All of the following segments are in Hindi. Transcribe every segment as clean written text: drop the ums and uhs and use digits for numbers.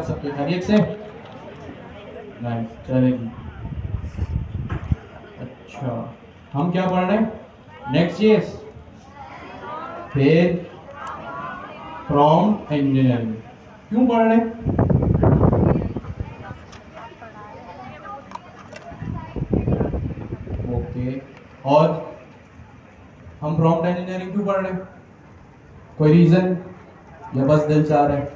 आप सबके खैरियत से? नाइस, चलेगी। अच्छा, हम क्या पढ़ रहे हैं? नेक्स्ट जेएस, फिर प्रॉम्प्ट इंजीनियरिंग। क्यों पढ़ रहे हैं? ओके, और हम प्रॉम्प्ट इंजीनियरिंग क्यों पढ़ रहे हैं? कोई रीजन या बस दिल चाह रहा है?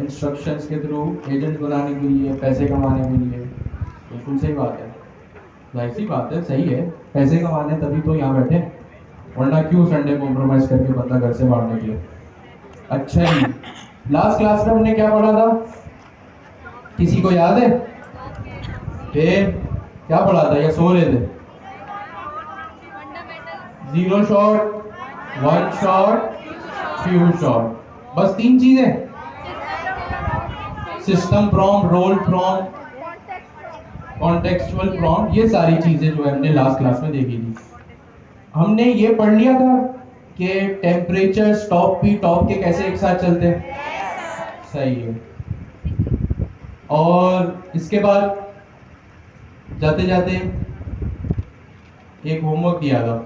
इंस्ट्रक्शंस के थ्रू एजेंट बनाने के लिए, पैसे कमाने के लिए। बिल्कुल सही बात है, जाहिर सी बात है, सही है। पैसे कमाने तभी तो यहाँ बैठे, वरना क्यों संडे कॉम्प्रोमाइज करके बंदा घर से बाहर निकले। अच्छा जी, लास्ट क्लास में हमने क्या पढ़ा था? किसी को याद है? फिर क्या पढ़ा था या सो रहे थे? Zero shot, one shot, few shot, बस तीन चीजें। System prompt, role prompt, contextual prompt, ये सारी चीजें जो है हमने लास्ट क्लास में देखी थी। हमने ये पढ़ लिया था कि टेम्परेचर, टॉप पी टॉप के कैसे एक साथ चलते हैं। सही है। और इसके बाद जाते जाते एक होमवर्क दिया था।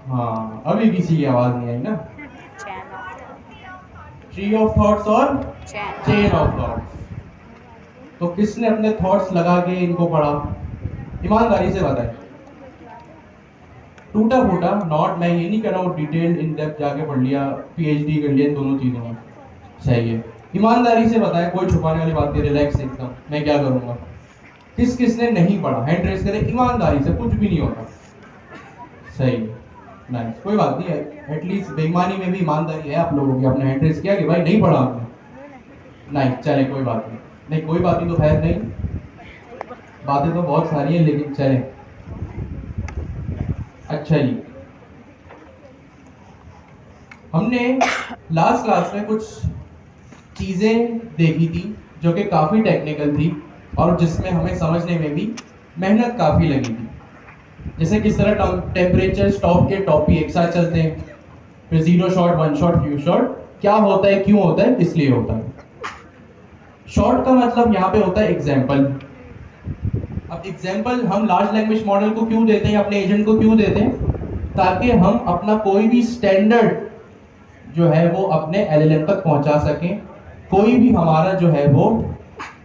हाँ, अभी किसी की आवाज नहीं आई ना? ट्री ऑफ थॉट्स और चेन ऑफ थॉट्स। तो किसने अपने थॉट्स लगा के इनको पढ़ा? ईमानदारी से बताएं। टूटा फूटा नॉट, मैं ये नहीं कर रहा हूँ डिटेल इन डेप्थ जाके पढ़ लिया, पीएचडी कर लिया इन दोनों चीजों में। सही है, ईमानदारी से बताएं, कोई छुपाने वाली बात नहीं, रिलैक्स एकदम। मैं क्या करूंगा, किस किसने नहीं पढ़ा हैंड रेस करें, ईमानदारी से, कुछ भी नहीं होता। सही है, नाइस, कोई बात नहीं है, एटलीस्ट बेईमानी में भी ईमानदारी है आप लोगों की। आपने हैंड रेस किया कि भाई नहीं पढ़ा आपने। नाइस, चले कोई बात नहीं, नहीं कोई बात नहीं तो खैर नहीं, बातें तो बहुत सारी हैं लेकिन चलें। अच्छा जी, हमने लास्ट क्लास में कुछ चीज़ें देखी थी जो कि काफ़ी टेक्निकल थी और जिसमें हमें समझने में भी मेहनत काफ़ी लगी थी। जैसे किस तरह टेम्परेचर, स्टॉप के टॉपी एक साथ चलते हैं, फिर zero shot, one shot, few shot, क्या होता है, क्यों होता है, किस लिए होता है। शॉर्ट का मतलब यहाँ पे होता है एग्जाम्पल। अब एग्जाम्पल हम लार्ज लैंग्वेज मॉडल को क्यों देते हैं, अपने एजेंट को क्यों देते हैं? ताकि हम अपना कोई भी स्टैंडर्ड जो है वो अपने एलएलएम तक पहुंचा सकें। कोई भी हमारा जो है वो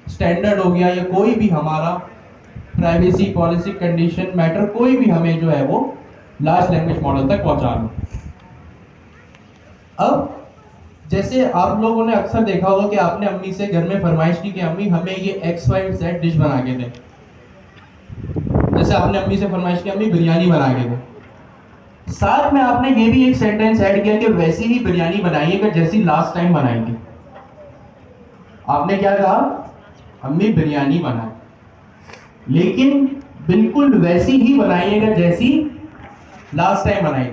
स्टैंडर्ड हो गया या कोई भी हमारा प्राइवेसी पॉलिसी कंडीशन मैटर, कोई भी हमें जो है वो लार्ज लैंग्वेज मॉडल तक पहुंचाना। अब जैसे आप लोगों ने अक्सर देखा होगा कि आपने अम्मी से घर में फरमाइश की कि अम्मी हमें ये XYZ डिश बना के दें। जैसे आपने अम्मी से फरमाइश की अम्मी बिरयानी बना के दें, साथ में आपने ये भी एक सेंटेंस ऐड किया कि वैसी ही बिरयानी बनाइएगा जैसी लास्ट टाइम बनाई थी। आपने क्या कहा? अम्मी बिरयानी बनाए, लेकिन बिल्कुल वैसी ही बनाइएगा जैसी लास्ट टाइम बनाई थी।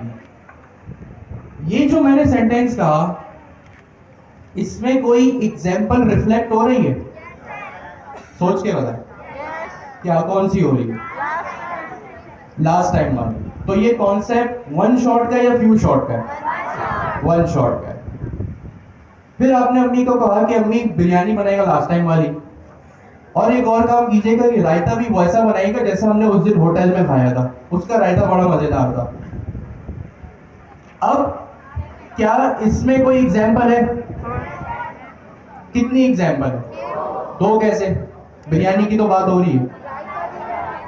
ये जो मैंने सेंटेंस कहा, इसमें कोई एग्जाम्पल रिफ्लेक्ट हो रही है? सोच के बताएं, क्या कौन सी हो रही है? लास्ट टाइम वाली। तो ये कॉन्सेप्ट वन शॉट का या फ्यू शॉट का है? वन शॉट का है। फिर आपने अम्मी को कहा कि अम्मी बिरयानी बनाएगा लास्ट टाइम वाली, और एक और काम कीजिएगा कि रायता भी वैसा बनाएगा जैसा हमने उस दिन होटल में खाया था, उसका रायता बड़ा मजेदार था। अब क्या इसमें कोई एग्जाम्पल है? कितनी एग्जाम्पल है? दो। कैसे? बिरयानी की तो बात हो रही है,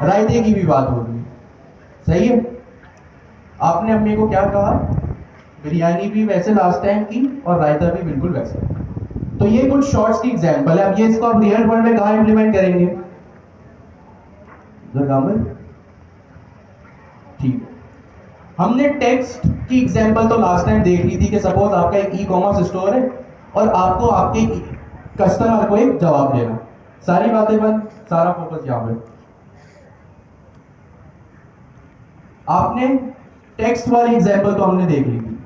रायते की भी बात हो रही है। सही है। आपने अम्मी को क्या कहा? बिरयानी भी वैसे लास्ट टाइम की और रायता भी बिल्कुल वैसे। तो ये कुछ शॉर्ट्स की एग्जांपल है। अब ये इसको आप रियल वर्ल्ड में कहाँ इंप्लीमेंट करेंगे? ठीक, हमने टेक्स्ट की एग्जांपल तो लास्ट टाइम देख ली थी कि सपोज आपका एक ई कॉमर्स स्टोर है और आपको आपके कस्टमर को एक जवाब देना। सारी बातें बंद, सारा फोकस यहाँ पे। आपने टेक्स्ट वाली एग्जांपल तो हमने देख ली थी।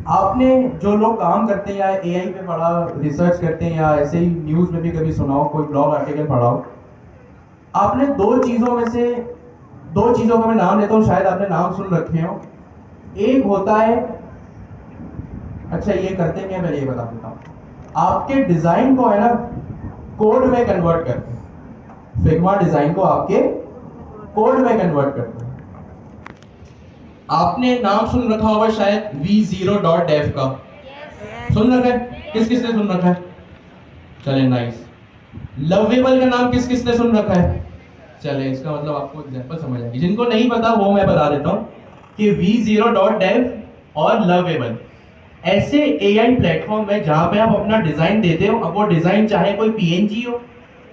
आपने जो लोग काम करते हैं या एआई पे पढ़ा, रिसर्च करते हैं, या ऐसे ही न्यूज़ में भी कभी सुना हो, कोई ब्लॉग आर्टिकल पढ़ा हो, आपने दो चीज़ों में से, दो चीज़ों का मैं नाम लेता हूँ, शायद आपने नाम सुन रखे हो। एक होता है अच्छा ये करते क्या, मैं ये बता देता हूँ। आपके डिजाइन को है ना कोड में कन्वर्ट करते हैं, फिग्मा डिजाइन को आपके कोड में कन्वर्ट करते हैं। आपने नाम सुन रखा होगा शायद v0.dev का, सुन रखा है? किस किस ने सुन रखा है? चले नाइस। लवेबल का नाम किस किस ने सुन रखा है? चले, इसका मतलब आपको एग्जांपल समझ आएगी। जिनको नहीं पता वो मैं बता देता हूँ कि v0.dev और लवेबल ऐसे एआई प्लेटफॉर्म है जहां पे आप अपना डिजाइन देते हो। अब वो डिजाइन चाहे कोई पीएनजी हो,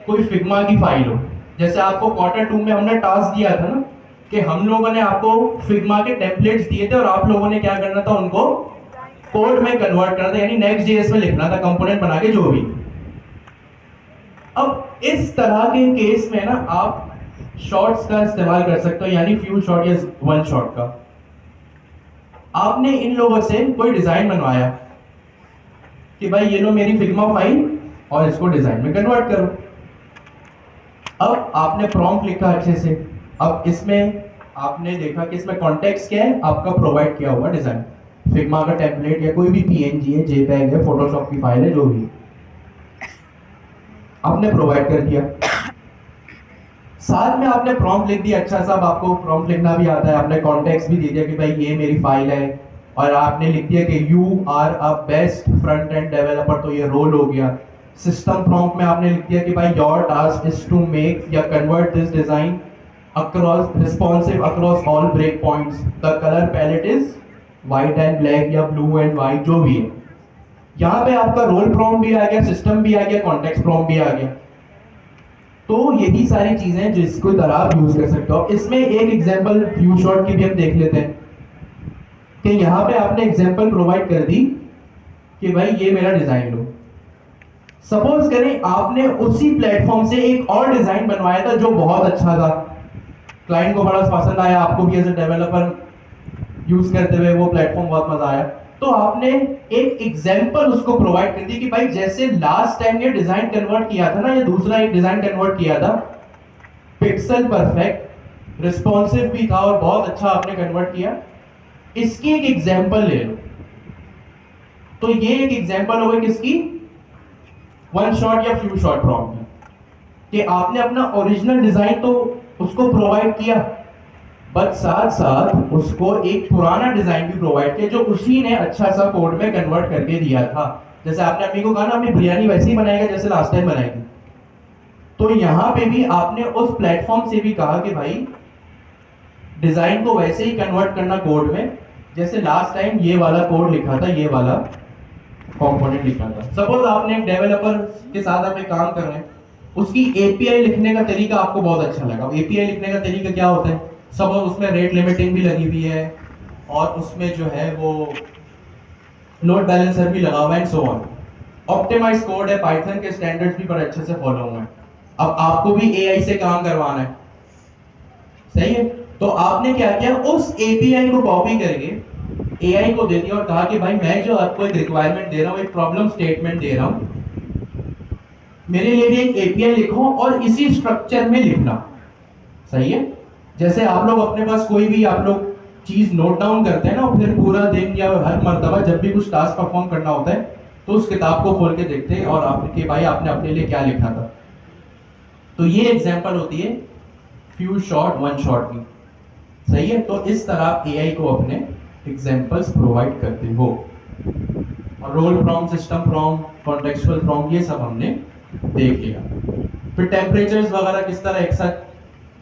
कोई फिग्मा की फाइल हो। जैसे आपको क्वार्टर 2 में हमने टास्क दिया था ना कि हम लोगों ने आपको फिग्मा के टेम्पलेट्स दिए थे और आप लोगों ने क्या करना था, उनको कोड में कन्वर्ट करना था, यानी नेक्स्ट जेएस में लिखना था, कंपोनेंट बना के जो भी। अब इस तरह के केस में ना आप शॉर्ट्स का इस्तेमाल कर सकते हो, यानी फ्यू शॉट या वन शॉट का। आपने इन लोगों से कोई डिजाइन बनवाया कि भाई ये लो मेरी फिग्मा फाइल और इसको डिजाइन में कन्वर्ट करो। अब आपने प्रॉम्प्ट लिखा अच्छे से। अब इसमें आपने देखा कि इसमें कॉन्टेक्स्ट क्या है, आपका प्रोवाइड किया हुआ डिजाइन, फिग्मा का टेम्पलेट या कोई भी पीएनजी है, जेपीईजी है, फोटोशॉप की फाइल है, जो भी आपने प्रोवाइड कर दिया। साथ में आपने प्रॉम्प्ट लिख दिया अच्छा सा, आपको प्रॉम्प्ट लिखना भी आता है। आपने कॉन्टेक्स्ट भी दे दिया कि भाई ये मेरी फाइल है, और आपने लिख दिया कि you are a best front end developer, तो ये रोल हो गया। सिस्टम प्रॉम्प्ट में आपने लिख दिया कि भाई your task is to make या convert this design across responsive across all break points, the colour palette is white and black या ब्लू एंड व्हाइट, जो भी है। यहाँ पे आपका रोल प्रॉम्प्ट भी आ गया, सिस्टम भी आ गया, कॉन्टेक्स्ट प्रॉम्प्ट भी आ गया। तो यही सारी चीजें जिसको तरह आप यूज कर सकते हो। इसमें एक एग्जांपल फ्यू शॉट की भी हम देख लेते हैं कि यहाँ पे आपने एग्जांपल प्रोवाइड कर दी कि भाई ये मेरा डिजाइन लो। सपोज करें आपने उसी प्लेटफॉर्म से एक और डिजाइन बनवाया था जो बहुत अच्छा था, क्लाइंट को बड़ा पसंद आया, आपको भी एज ए डेवलपर यूज करते हुए वो प्लेटफॉर्म बहुत मजा आया। तो आपने एक एग्जांपल उसको प्रोवाइड कर दी कि भाई जैसे लास्ट टाइम ये डिजाइन कन्वर्ट किया था ना, ये दूसरा एक डिजाइन कन्वर्ट किया था, पिक्सल परफेक्ट, रिस्पॉन्सिव भी था और बहुत अच्छा आपने कन्वर्ट किया, इसकी एक एग्जांपल ले लो। तो ये एक एग्जांपल हो गई किसकी, वन शॉट या फ्यू शॉट प्रॉब्लम, कि आपने अपना ओरिजिनल डिजाइन तो उसको प्रोवाइड किया, बट साथ साथ उसको एक पुराना डिजाइन भी प्रोवाइड किया जो उसी ने अच्छा सा कोड में कन्वर्ट करके दिया था। जैसे आपने अम्मी को कहा ना अम्मी बिरयानी वैसे ही बनाएगा जैसे लास्ट टाइम बनाएगी, तो यहां पे भी आपने उस प्लेटफॉर्म से भी कहा कि भाई डिजाइन को वैसे ही कन्वर्ट करना कोड में जैसे लास्ट टाइम ये वाला कोड लिखा था, ये वाला कंपोनेंट लिखा था। सपोज आपने एक डेवलपर के साथ आप एक काम कर रहे हैं, उसकी एपीआई लिखने का तरीका आपको बहुत अच्छा लगा। एपीआई लिखने का तरीका क्या होता है, सपोज उसमें रेट लिमिटिंग भी लगी हुई है और उसमें जो है वो लोड बैलेंसर भी लगा हुआ है, सो ऑन। ऑप्टिमाइज कोड है, पाइथन के स्टैंडर्ड्स भी बड़े अच्छे से फॉलो हुए हैं। अब आपको भी एआई से काम करवाना है, सही है? तो आपने क्या किया, उस एपीआई को कॉपी करके एआई को दे दिया और कहा कि भाई मैं जो आपको एक रिक्वायरमेंट दे रहा हूँ, एक प्रॉब्लम स्टेटमेंट दे रहा हूँ, मेरे लिए भी एक एपीआई लिखो और इसी स्ट्रक्चर में लिखना। सही है? जैसे आप लोग अपने पास कोई भी आप लोग चीज नोट डाउन करते हैं ना, फिर पूरा दिन या हर मर्तबा जब भी कुछ टास्क परफॉर्म करना होता है तो उस किताब को खोल के देखते हैं और आपके भाई आपने अपने लिए क्या लिखा था। तो ये एग्जांपल होती है फ्यू शॉट वन शॉट की। सही है? तो इस तरह एआई को अपने एग्जांपल्स प्रोवाइड करते हो। और role prompt, system prompt, contextual prompt, ये सब हमने देख लिया। फिर टेम्परेचर्स वगैरह किस तरह एक साथ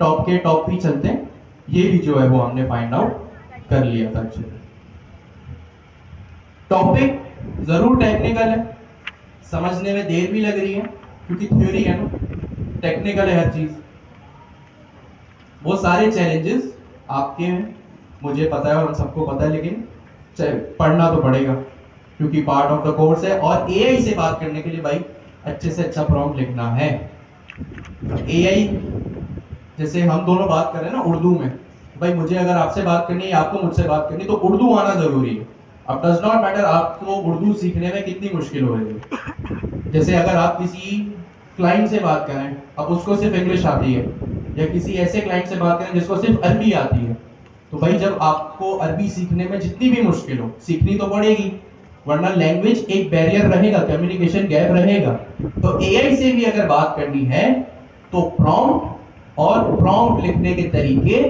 टॉप के टॉप भी चलते हैं, ये भी जो है वो हमने फाइंड आउट कर लिया था अच्छे से। टॉपिक जरूर टेक्निकल है, समझने में देर भी लग रही है क्योंकि थ्योरी है ना, टेक्निकल है हर चीज। वो सारे चैलेंजेस आपके हैं, मुझे पता है और हम सबको पता है, लेकिन पढ़ना तो पड़ेगा क्योंकि पार्ट ऑफ द कोर्स है। और एआई से बात करने के लिए भाई अच्छे से अच्छा प्रॉम्प्ट लिखना है। एआई जैसे हम दोनों बात कर रहे हैं ना उर्दू में, भाई मुझे अगर आपसे बात करनी है, आपको मुझसे बात करनी, तो उर्दू आना जरूरी है। अब डज नॉट मैटर आपको उर्दू सीखने में कितनी मुश्किल हो रही है। जैसे अगर आप किसी क्लाइंट से बात करें, अब उसको सिर्फ इंग्लिश आती है, या किसी ऐसे क्लाइंट से बात करें जिसको सिर्फ अरबी आती है, तो भाई जब आपको अरबी सीखने में जितनी भी मुश्किल हो, सीखनी तो पड़ेगी। वरना लैंग्वेज एक बैरियर रहेगा, कम्युनिकेशन गैप रहेगा। तो एआई से भी अगर बात करनी है तो प्रॉम्प्ट और प्रॉम्प्ट लिखने के तरीके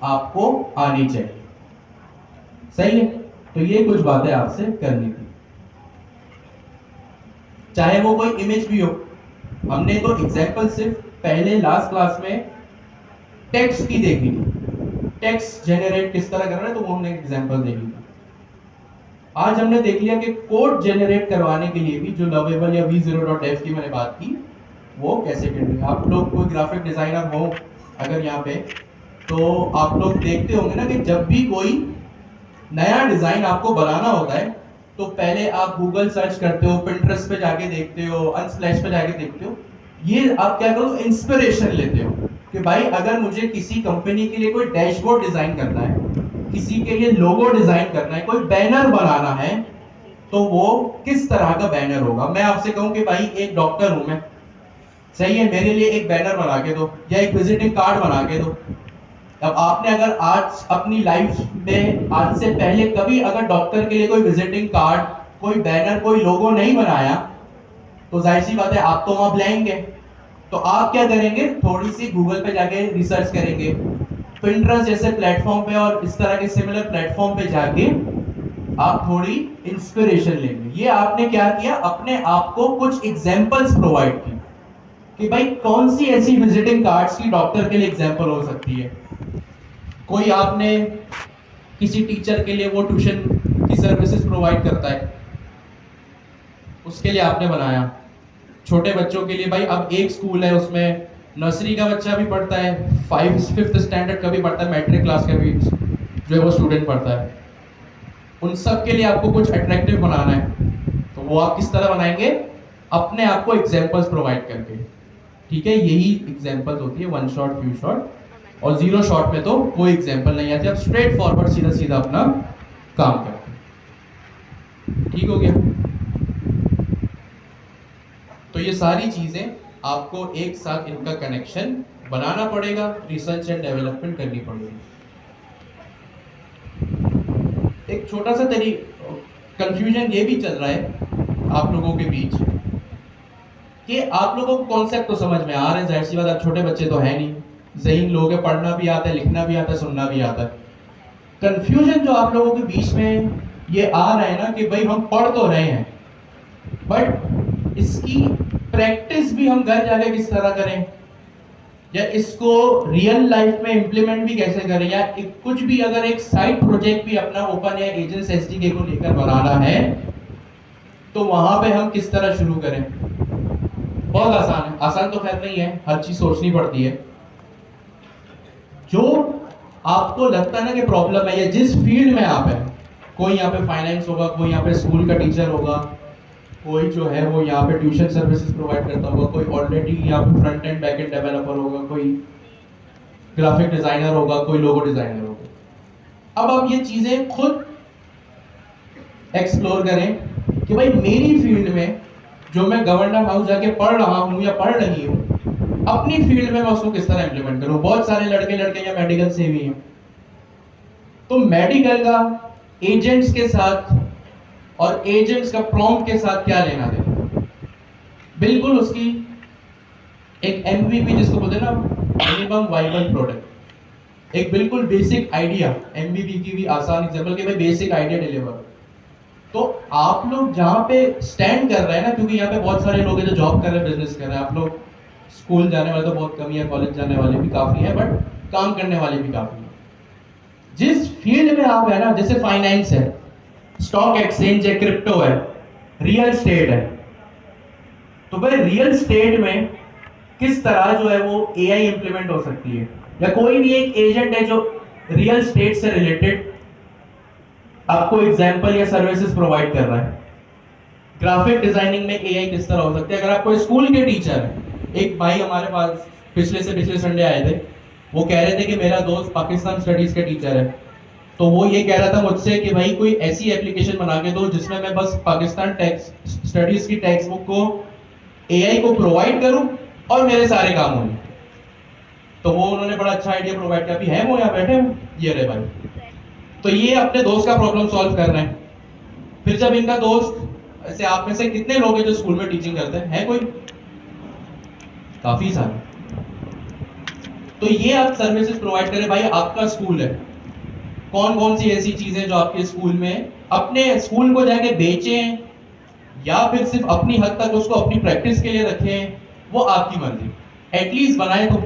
आपको आने चाहिए। सही है? तो ये कुछ बातें आपसे करनी थी, चाहे वो कोई इमेज भी हो। हमने तो एग्जाम्पल सिर्फ पहले लास्ट क्लास में टेक्स्ट की देखी थी, टेक्स्ट जनरेट किस तरह करना है, तो वो हमने एग्जाम्पल देखी थी। आज हमने देख लिया कि कोड जनरेट करवाने के लिए भी जो लवेबल या v0.f की मैंने बात की, वो कैसे करनी है। आप लोग कोई ग्राफिक डिजाइनर हो अगर यहाँ पे, तो आप लोग देखते होंगे ना कि जब भी कोई नया डिजाइन आपको बनाना होता है तो पहले आप गूगल सर्च करते हो, पिंटरेस्ट पे जाके देखते हो, अनस्प्लैश पे जाके देखते हो। ये आप क्या करो, इंस्पिरेशन लेते हो कि भाई अगर मुझे किसी कंपनी के लिए कोई डैशबोर्ड डिजाइन करना है, किसी के लिए लोगो डिजाइन करना है, कोई बैनर बनाना है, तो वो किस तरह का बैनर होगा। मैं आपसे कहूं कि भाई एक डॉक्टर हूं मैं, सही है, मेरे लिए एक बैनर बना के दो या एक विजिटिंग कार्ड बना के दो। अब आपने अगर आज अपनी लाइफ में आज से पहले कभी अगर डॉक्टर के लिए कोई विजिटिंग कार्ड, कोई बैनर, कोई लोगो नहीं बनाया, तो जाहिर सी बात है आप तो वहां ब्लैंक है। तो आप क्या करेंगे, थोड़ी सी गूगल पे जाके रिसर्च करेंगे, पिंटरेस्ट जैसे प्लेटफॉर्म पे और इस तरह के सिमिलर प्लेटफॉर्म पे जाके आप थोड़ी इंस्पिरेशन लेंगे। ये आपने क्या किया, अपने आप को कुछ एग्जांपल्स प्रोवाइड की कि भाई कौन सी ऐसी विजिटिंग कार्ड्स की डॉक्टर के लिए एग्जांपल हो सकती है। कोई आपने किसी टीचर के लिए वो ट्यूशन की सर्विसेज प्रोवाइड करता है, उसके लिए आपने बनाया। छोटे बच्चों के लिए भाई अब एक स्कूल है, उसमें नर्सरी का बच्चा भी पढ़ता है, 5th स्टैंडर्ड का भी पढ़ता है, मैट्रिक क्लास का भी जो है वो स्टूडेंट पढ़ता है। उन सब के लिए आपको कुछ अट्रैक्टिव बनाना है, तो वो आप किस तरह बनाएंगे, अपने आप को एग्जांपल्स प्रोवाइड करके। ठीक है, यही एग्जांपल्स होती है, वन शॉट, फ्यू शॉट, और जीरो शॉट में तो कोई एग्जांपल नहीं आती, आप स्ट्रेट फॉरवर्ड सीधा सीधा अपना काम करते हैं। ठीक हो गया? तो ये सारी चीजें आपको एक साथ इनका कनेक्शन बनाना पड़ेगा, रिसर्च एंड डेवलपमेंट करनी पड़ेगी। एक छोटा सा कंफ्यूजन ये भी चल रहा है आप लोगों के बीच कि आप लोगों को कॉन्सेप्ट तो समझ में आ रहे हैं, जाहिर सी बात, आप छोटे बच्चे तो है नहीं, ज़हीन लोग हैं, पढ़ना भी आता है, लिखना भी आता है, सुनना भी आता है। कंफ्यूजन जो आप लोगों के बीच में ये आ रहा है ना कि भाई हम पढ़ तो रहे हैं, बट इसकी प्रैक्टिस भी हम घर जाके किस तरह करें, या इसको रियल लाइफ में इम्प्लीमेंट भी कैसे करें, या कुछ भी अगर एक साइड प्रोजेक्ट भी अपना ओपन या एजेंट्स एसडीके को लेकर बनाना है, तो वहां पे हम किस तरह शुरू करें। बहुत आसान है, आसान तो खैर नहीं है, हर चीज सोचनी पड़ती है। जो आपको लगता है ना कि प्रॉब्लम है, या जिस फील्ड में आप हैं, कोई यहाँ पे फाइनेंस होगा, कोई यहाँ पे स्कूल का टीचर होगा, कोई जो है वो यहाँ पे ट्यूशन सर्विसेज प्रोवाइड करता होगा, कोई ऑलरेडी यहाँ पे front end back end developer होगा, कोई ग्राफिक डिजाइनर होगा, कोई लोगो डिजाइनर होगा। अब आप ये चीजें खुद एक्सप्लोर करें कि भाई मेरी फील्ड में जो मैं गवर्नर हाउस जाके पढ़ रहा हूँ या पढ़ रही हूँ, अपनी फील्ड में मैं उसको किस तरह इंप्लीमेंट करूँ। बहुत सारे लड़के लड़के या मेडिकल से भी हैं, तो मेडिकल का एजेंट्स के साथ और एजेंट्स का प्रॉम्प्ट के साथ क्या लेना देना। बिल्कुल उसकी एक एमवीपी जिसको बोलते हैं ना, मिनिमम वाइबल प्रोडक्ट, एक बिल्कुल बेसिक आइडिया, एमवीपी की भी आसान एग्जांपल कि भाई बेसिक आइडिया डिलीवर। तो आप लोग जहाँ पे स्टैंड कर रहे हैं ना, क्योंकि यहाँ पे बहुत सारे लोग हैं जो जॉब कर रहे हैं, बिजनेस कर रहे हैं, आप लोग स्कूल जाने वाले तो बहुत कम ही है, कॉलेज जाने वाले भी काफी है, बट काम करने वाले भी काफी है। जिस फील्ड में आप है ना, जैसे फाइनेंस है, स्टॉक एक्सचेंज है, क्रिप्टो है, रियल स्टेट है, तो भाई रियल स्टेट में किस तरह जो है वो एआई इंप्लीमेंट हो सकती है, या कोई भी एक एजेंट है जो रियल स्टेट से रिलेटेड आपको एग्जाम्पल या सर्विसेज प्रोवाइड कर रहा है। ग्राफिक डिजाइनिंग में एआई किस तरह हो सकती है। अगर आप कोई स्कूल के टीचर है, एक भाई हमारे पास पिछले संडे आए थे, वो कह रहे थे कि मेरा दोस्त पाकिस्तान स्टडीज के टीचर है, तो वो ये कह रहा था मुझसे कि भाई कोई ऐसी एप्लीकेशन बना के दो जिसमें मैं बस पाकिस्तान टेक्स्ट स्टडीज की टेक्स्ट बुक को एआई को प्रोवाइड करूं और मेरे सारे काम होंगे। तो वो उन्होंने बड़ा अच्छा आइडिया प्रोवाइड किया, अभी है वो यहाँ बैठे हैं, ये रहे भाई। तो ये अपने दोस्त का प्रॉब्लम सॉल्व कर रहे हैं। फिर जब इनका दोस्त, ऐसे आप में से कितने लोग हैं जो स्कूल में टीचिंग करते हैं? है कोई? काफी सारे। तो ये आप सर्विसेज प्रोवाइड करें। भाई आपका स्कूल है, कौन कौन सी ऐसी चीजें जो आपके स्कूल में, अपने स्कूल को जाके बेचें या फिर सिर्फ अपनी हद तक उसको अपनी प्रैक्टिस के लिए रखें, वो आपकी मर्जी। एटलीस्ट बनाए तो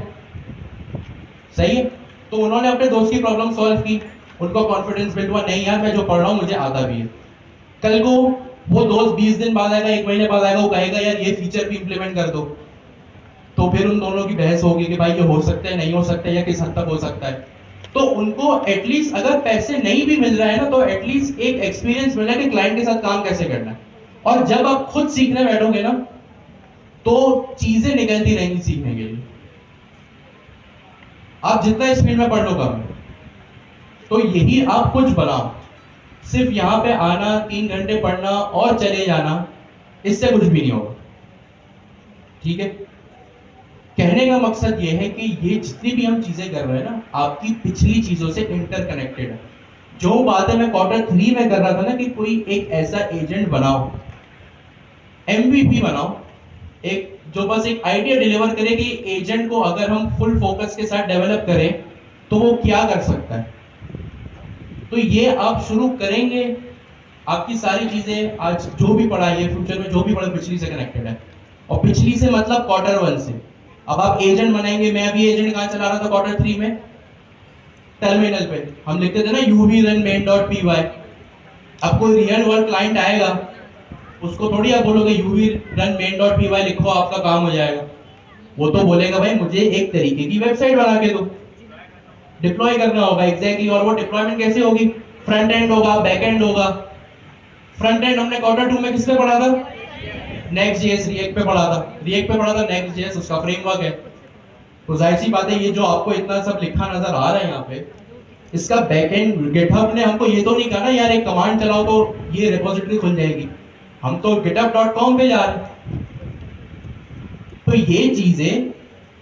सही है। तो उन्होंने अपने दोस्त की प्रॉब्लम सॉल्व की, उनको कॉन्फिडेंस बिल्ड हुआ, नहीं यार मैं जो पढ़ रहा हूं मुझे आता भी है। कल को वो दोस्त 20 दिन बाद आएगा, 1 महीने बाद आएगा, वो कहेगा यार ये फीचर भी इंप्लीमेंट कर दो। तो फिर उन दोनों की बहस होगी कि भाई ये हो सकता है, नहीं हो सकता है, या किस हद तक हो सकता है। तो उनको एटलीस्ट अगर पैसे नहीं भी मिल रहा है ना, तो एटलीस्ट एक एक्सपीरियंस मिल रहा है कि क्लाइंट के साथ काम कैसे करना है। और जब आप खुद सीखने बैठोगे ना, तो चीजें निकलती रहेंगी सीखने के लिए। आप जितना इस फील्ड में पढ़ लो कम है। तो यही आप कुछ बनाओ। सिर्फ यहां पे आना, 3 घंटे पढ़ना और चले जाना, इससे कुछ भी नहीं होगा। ठीक है। कहने का मकसद यह है कि ये जितनी भी हम चीजें कर रहे हैं ना, आपकी पिछली चीजों से इंटरकनेक्टेड है। जो बातें मैं Q3 में कर रहा था ना, कि कोई एक ऐसा एजेंट बनाओ, MVP बनाओ, एक जो बस एक आइडिया डिलीवर करे कि एजेंट को अगर हम फुल फोकस के साथ डेवलप करें तो वो क्या कर सकता है। तो ये आप शुरू करेंगे, आपकी सारी चीजें आज जो भी पढ़ा है, फ्यूचर में जो भी पढ़ा, पिछली से कनेक्टेड है। और पिछली से मतलब Q1 से। अब आप एजेंट बनाएंगे। मैं अभी एजेंट कहां चला रहा था Q3 में? टर्मिनल पे हम लिखते थे ना UV run main.py। अब कोई रियल वर्ल्ड क्लाइंट आएगा, उसको थोड़ी आप बोलोगे UV run main.py लिखो, आपका काम हो जाएगा। वो तो बोलेगा भाई मुझे एक तरीके की वेबसाइट बना के दो, डिप्लॉय करना होगा। एग्जैक्टली। और वो डिप्लॉयमेंट कैसे होगी? फ्रंट एंड होगा, बैक एंड होगा। फ्रंट एंड हमने Q2 में किस पे पढ़ा था? Next.js, रिएक्ट पे पढ़ा था। रिएक्ट पे पढ़ा था Next.js, उसका फ्रेमवर्क है। तो जाहिर सी बात है, ये जो आपको इतना सब लिखा नजर आ रहा है यहाँ पे, इसका बैकएंड GitHub ने हमको ये तो नहीं कहा ना यार एक कमांड चलाओ तो ये रिपोजिटरी खुल जाएगी। हम तो github.com पे जा रहे हैं। तो ये चीजें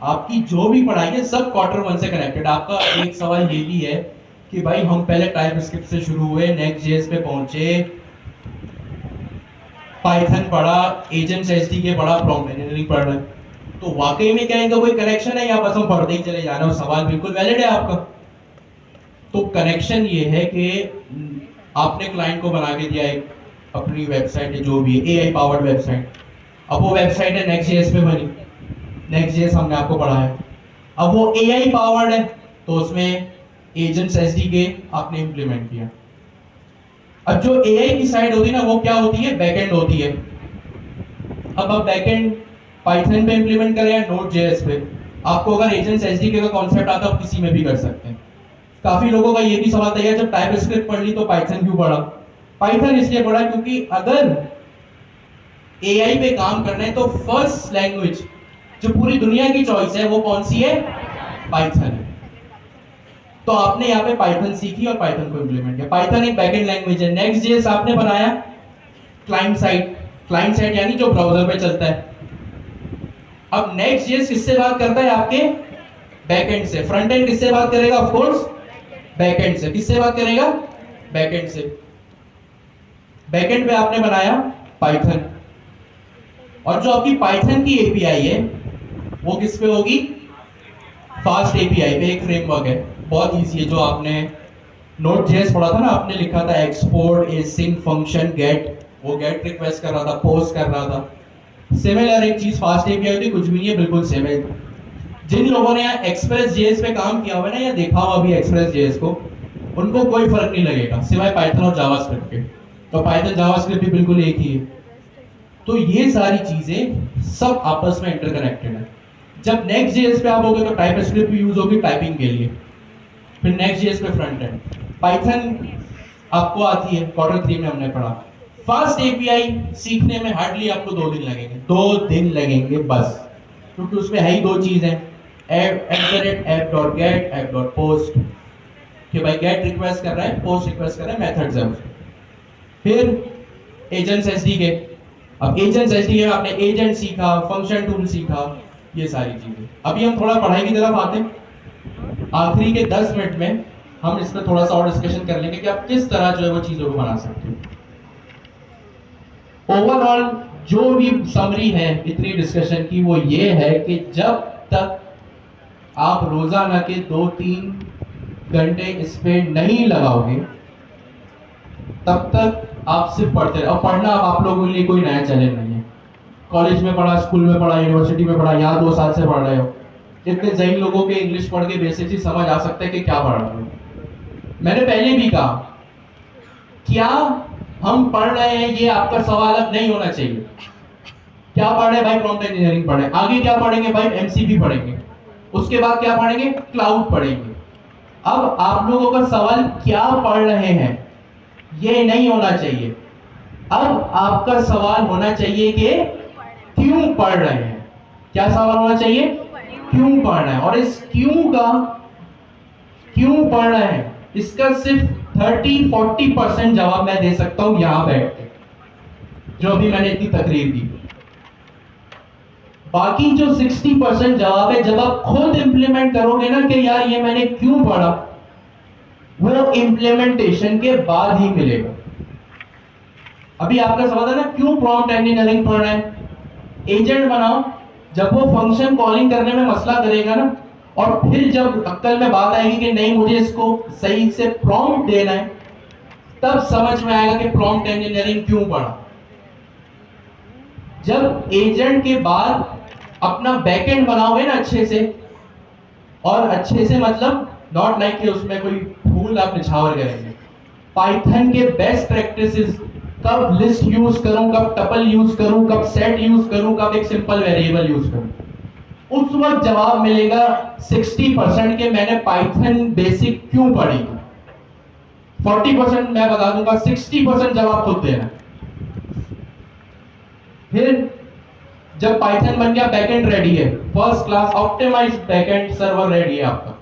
आपकी जो भी पढ़ाई है सब Q1 से कनेक्टेड। आपका एक सवाल ये भी है कि भाई हम पहले टाइपस्क्रिप्ट से शुरू हुए, Next.js पे पहुंचे, पाइथन पढ़ा, एजेंट्स एसडीके पढ़ा, प्रॉम्प्ट इंजीनियरिंग पढ़ रहे, तो वाकई में क्या इनका कोई कनेक्शन है या बस हम पढ़ते ही चले जा रहे हैं? सवाल बिल्कुल वैलिड है आपका। तो कनेक्शन ये है कि आपने क्लाइंट को बना के दिया एक अपनी वेबसाइट है, जो भी है AI पावर्ड वेबसाइट। अब वो वेबसाइट है Next.js पे बनी, Next.js हमने आपको पढ़ाया। अब वो AI पावर्ड है, तो उसमें एजेंट्स एसडीके आपने इंप्लीमेंट किया। अब जो AI की साइड होती है ना, वो क्या होती है? बैकएंड होती है। अब आप बैकएंड पाइथन पे इंप्लीमेंट करें या Node.js पे, आपको अगर एजेंट्स एसडीके का कॉन्सेप्ट आता है, आप किसी में भी कर सकते हैं। काफी लोगों का ये भी सवाल था यार जब टाइपस्क्रिप्ट पढ़ ली तो पाइथन क्यों पढ़ा? पाइथन इसलिए पढ़ा क्योंकि अगर AI पे काम करना है तो फर्स्ट लैंग्वेज जो पूरी दुनिया की चॉइस है वो कौन सी है? पाइथन है। तो आपने यहाँ पे पाइथन सीखी और पाइथन को इंप्लीमेंट किया। पाइथन एक बैकएंड लैंग्वेज है। Next.js आपने बनाया क्लाइंट साइड। क्लाइंट साइड यानी जो ब्राउजर पे चलता है। अब Next.js किससे बात करता है? आपके बैकएंड से। फ्रंट एंड किससे बात करेगा? ऑफ कोर्स बैकएंड से। किससे बात करेगा? बैकएंड से। बैकएंड पे आपने बनाया पाइथन, और जो आपकी पाइथन की एपीआई है वो किस पे होगी? फास्ट एपीआई पे। एक फ्रेमवर्क है, बहुत इजी है, जो आपने Node.js पढ़ा था ना, आपने लिखा था एक्सपोर्ट एसिंक फंक्शन गेट, वो गेट रिक्वेस्ट कर रहा था, पोस्ट कर रहा था। सिमिलर एक चीज फास्ट एपीआई होती, कुछ भी नहीं है, बिल्कुल सेम है। जिन लोगों ने यहाँ Express.js पे काम किया हुआ है ना, या देखा हुआ अभी Express.js को, उनको कोई फर्क नहीं लगेगा सिवाय पाइथन और जावास्क्रिप्ट के। तो पाइथन जावास्क्रिप्ट भी बिल्कुल एक ही है। तो ये सारी चीजें सब आपस में इंटरकनेक्टेड है। जब Next.js पे आप होगे तो टाइपस्क्रिप्ट भी यूज होगी टाइपिंग के लिए, फिर Next.js पे फ्रंट एंड। पाइथन आपको आती है, Q3 में हमने पढ़ा। फास्ट एपीआई सीखने में हार्डली आपको 2 दिन लगेंगे, 2 दिन लगेंगे बस, क्योंकि उसमें है ही 2 चीजें, app.get, app.post, कि भाई गेट रिक्वेस्ट कर रहा है, पोस्ट रिक्वेस्ट कर रहा है, मेथड्स है उसके। फिर एजेंट्स एसडीके। अब एजेंट्स एसडीके में आपने एजेंट सीखा, फंक्शन टूल सीखा, ये सारी चीजें। अभी हम थोड़ा पढ़ाई की तरफ आते हैं। आखिरी के 10 मिनट में हम इस पर थोड़ा सा और डिस्कशन कर लेंगे कि आप किस तरह जो है वो चीजों को बना सकते हो। ओवरऑल जो भी समरी है इतनी डिस्कशन की वो ये है कि जब तक आप रोजाना के 2-3 घंटे इस पे नहीं लगाओगे तब तक आप सिर्फ पढ़ते रहे। और पढ़ना अब आप लोगों के लिए कोई नया चैलेंज नहीं है। कॉलेज में पढ़ा, स्कूल में पढ़ा, यूनिवर्सिटी में पढ़ा, यहाँ 2 साल से पढ़ रहे हो, इतने जहीन लोगों के इंग्लिश पढ़ के बेसिक ही समझ आ सकता है कि क्या पढ़ रहे हो। मैंने पहले भी कहा, क्या हम पढ़ रहे हैं ये आपका सवाल अब नहीं होना चाहिए। क्या पढ़ रहे हैं भाई? प्रॉम्प्ट इंजीनियरिंग पढ़ रहे हैं। आगे क्या पढ़ेंगे भाई? एमसीपी पढ़ेंगे। उसके बाद क्या पढ़ेंगे? क्लाउड पढ़ेंगे। अब आप लोगों का सवाल क्या पढ़ रहे हैं ये नहीं होना चाहिए। अब आपका सवाल होना चाहिए कि क्यों पढ़ रहे हैं। क्या सवाल होना चाहिए? क्यों पढ़ रहे हैं। और इस क्यों पढ़ रहे हैं इसका सिर्फ 30-40% जवाब मैं दे सकता हूं यहां बैठ के, जो अभी मैंने इतनी तकरीर दी। बाकी जो 60% जवाब है, जब आप खुद इंप्लीमेंट करोगे ना कि यार ये मैंने क्यों पढ़ा, वो इंप्लीमेंटेशन के बाद ही मिलेगा। अभी आपका सवाल है ना, क्यों प्रॉम्प्ट इंजीनियरिंग पढ़ रहे हैं? एजेंट बनाओ, जब वो फंक्शन कॉलिंग करने में मसला करेगा ना, और फिर जब अक्ल में बात आएगी कि नहीं मुझे इसको सही से प्रॉम्प्ट देना है, तब समझ में आएगा कि प्रॉम्प्ट इंजीनियरिंग क्यों पढ़ा। जब एजेंट के बाद अपना बैकएंड बनाओगे ना अच्छे से, और अच्छे से मतलब नॉट लाइक कि उसमें कोई फूल आप निछावर करेंगे। पाइथन के बेस्ट प्रैक्टिसेस, कब लिस्ट यूज करूं, कब टपल यूज करूं, कब सेट यूज करूं, कब एक सिंपल वेरिएबल यूज करूं, उस वक्त जवाब मिलेगा 60% के मैंने पाइथन बेसिक क्यों पढ़ी। 40% मैं बता दूंगा, 60% जवाब खुद देना। फिर जब पाइथन बन गया, बैकएंड रेडी है, first class optimised backend server ready है आपका।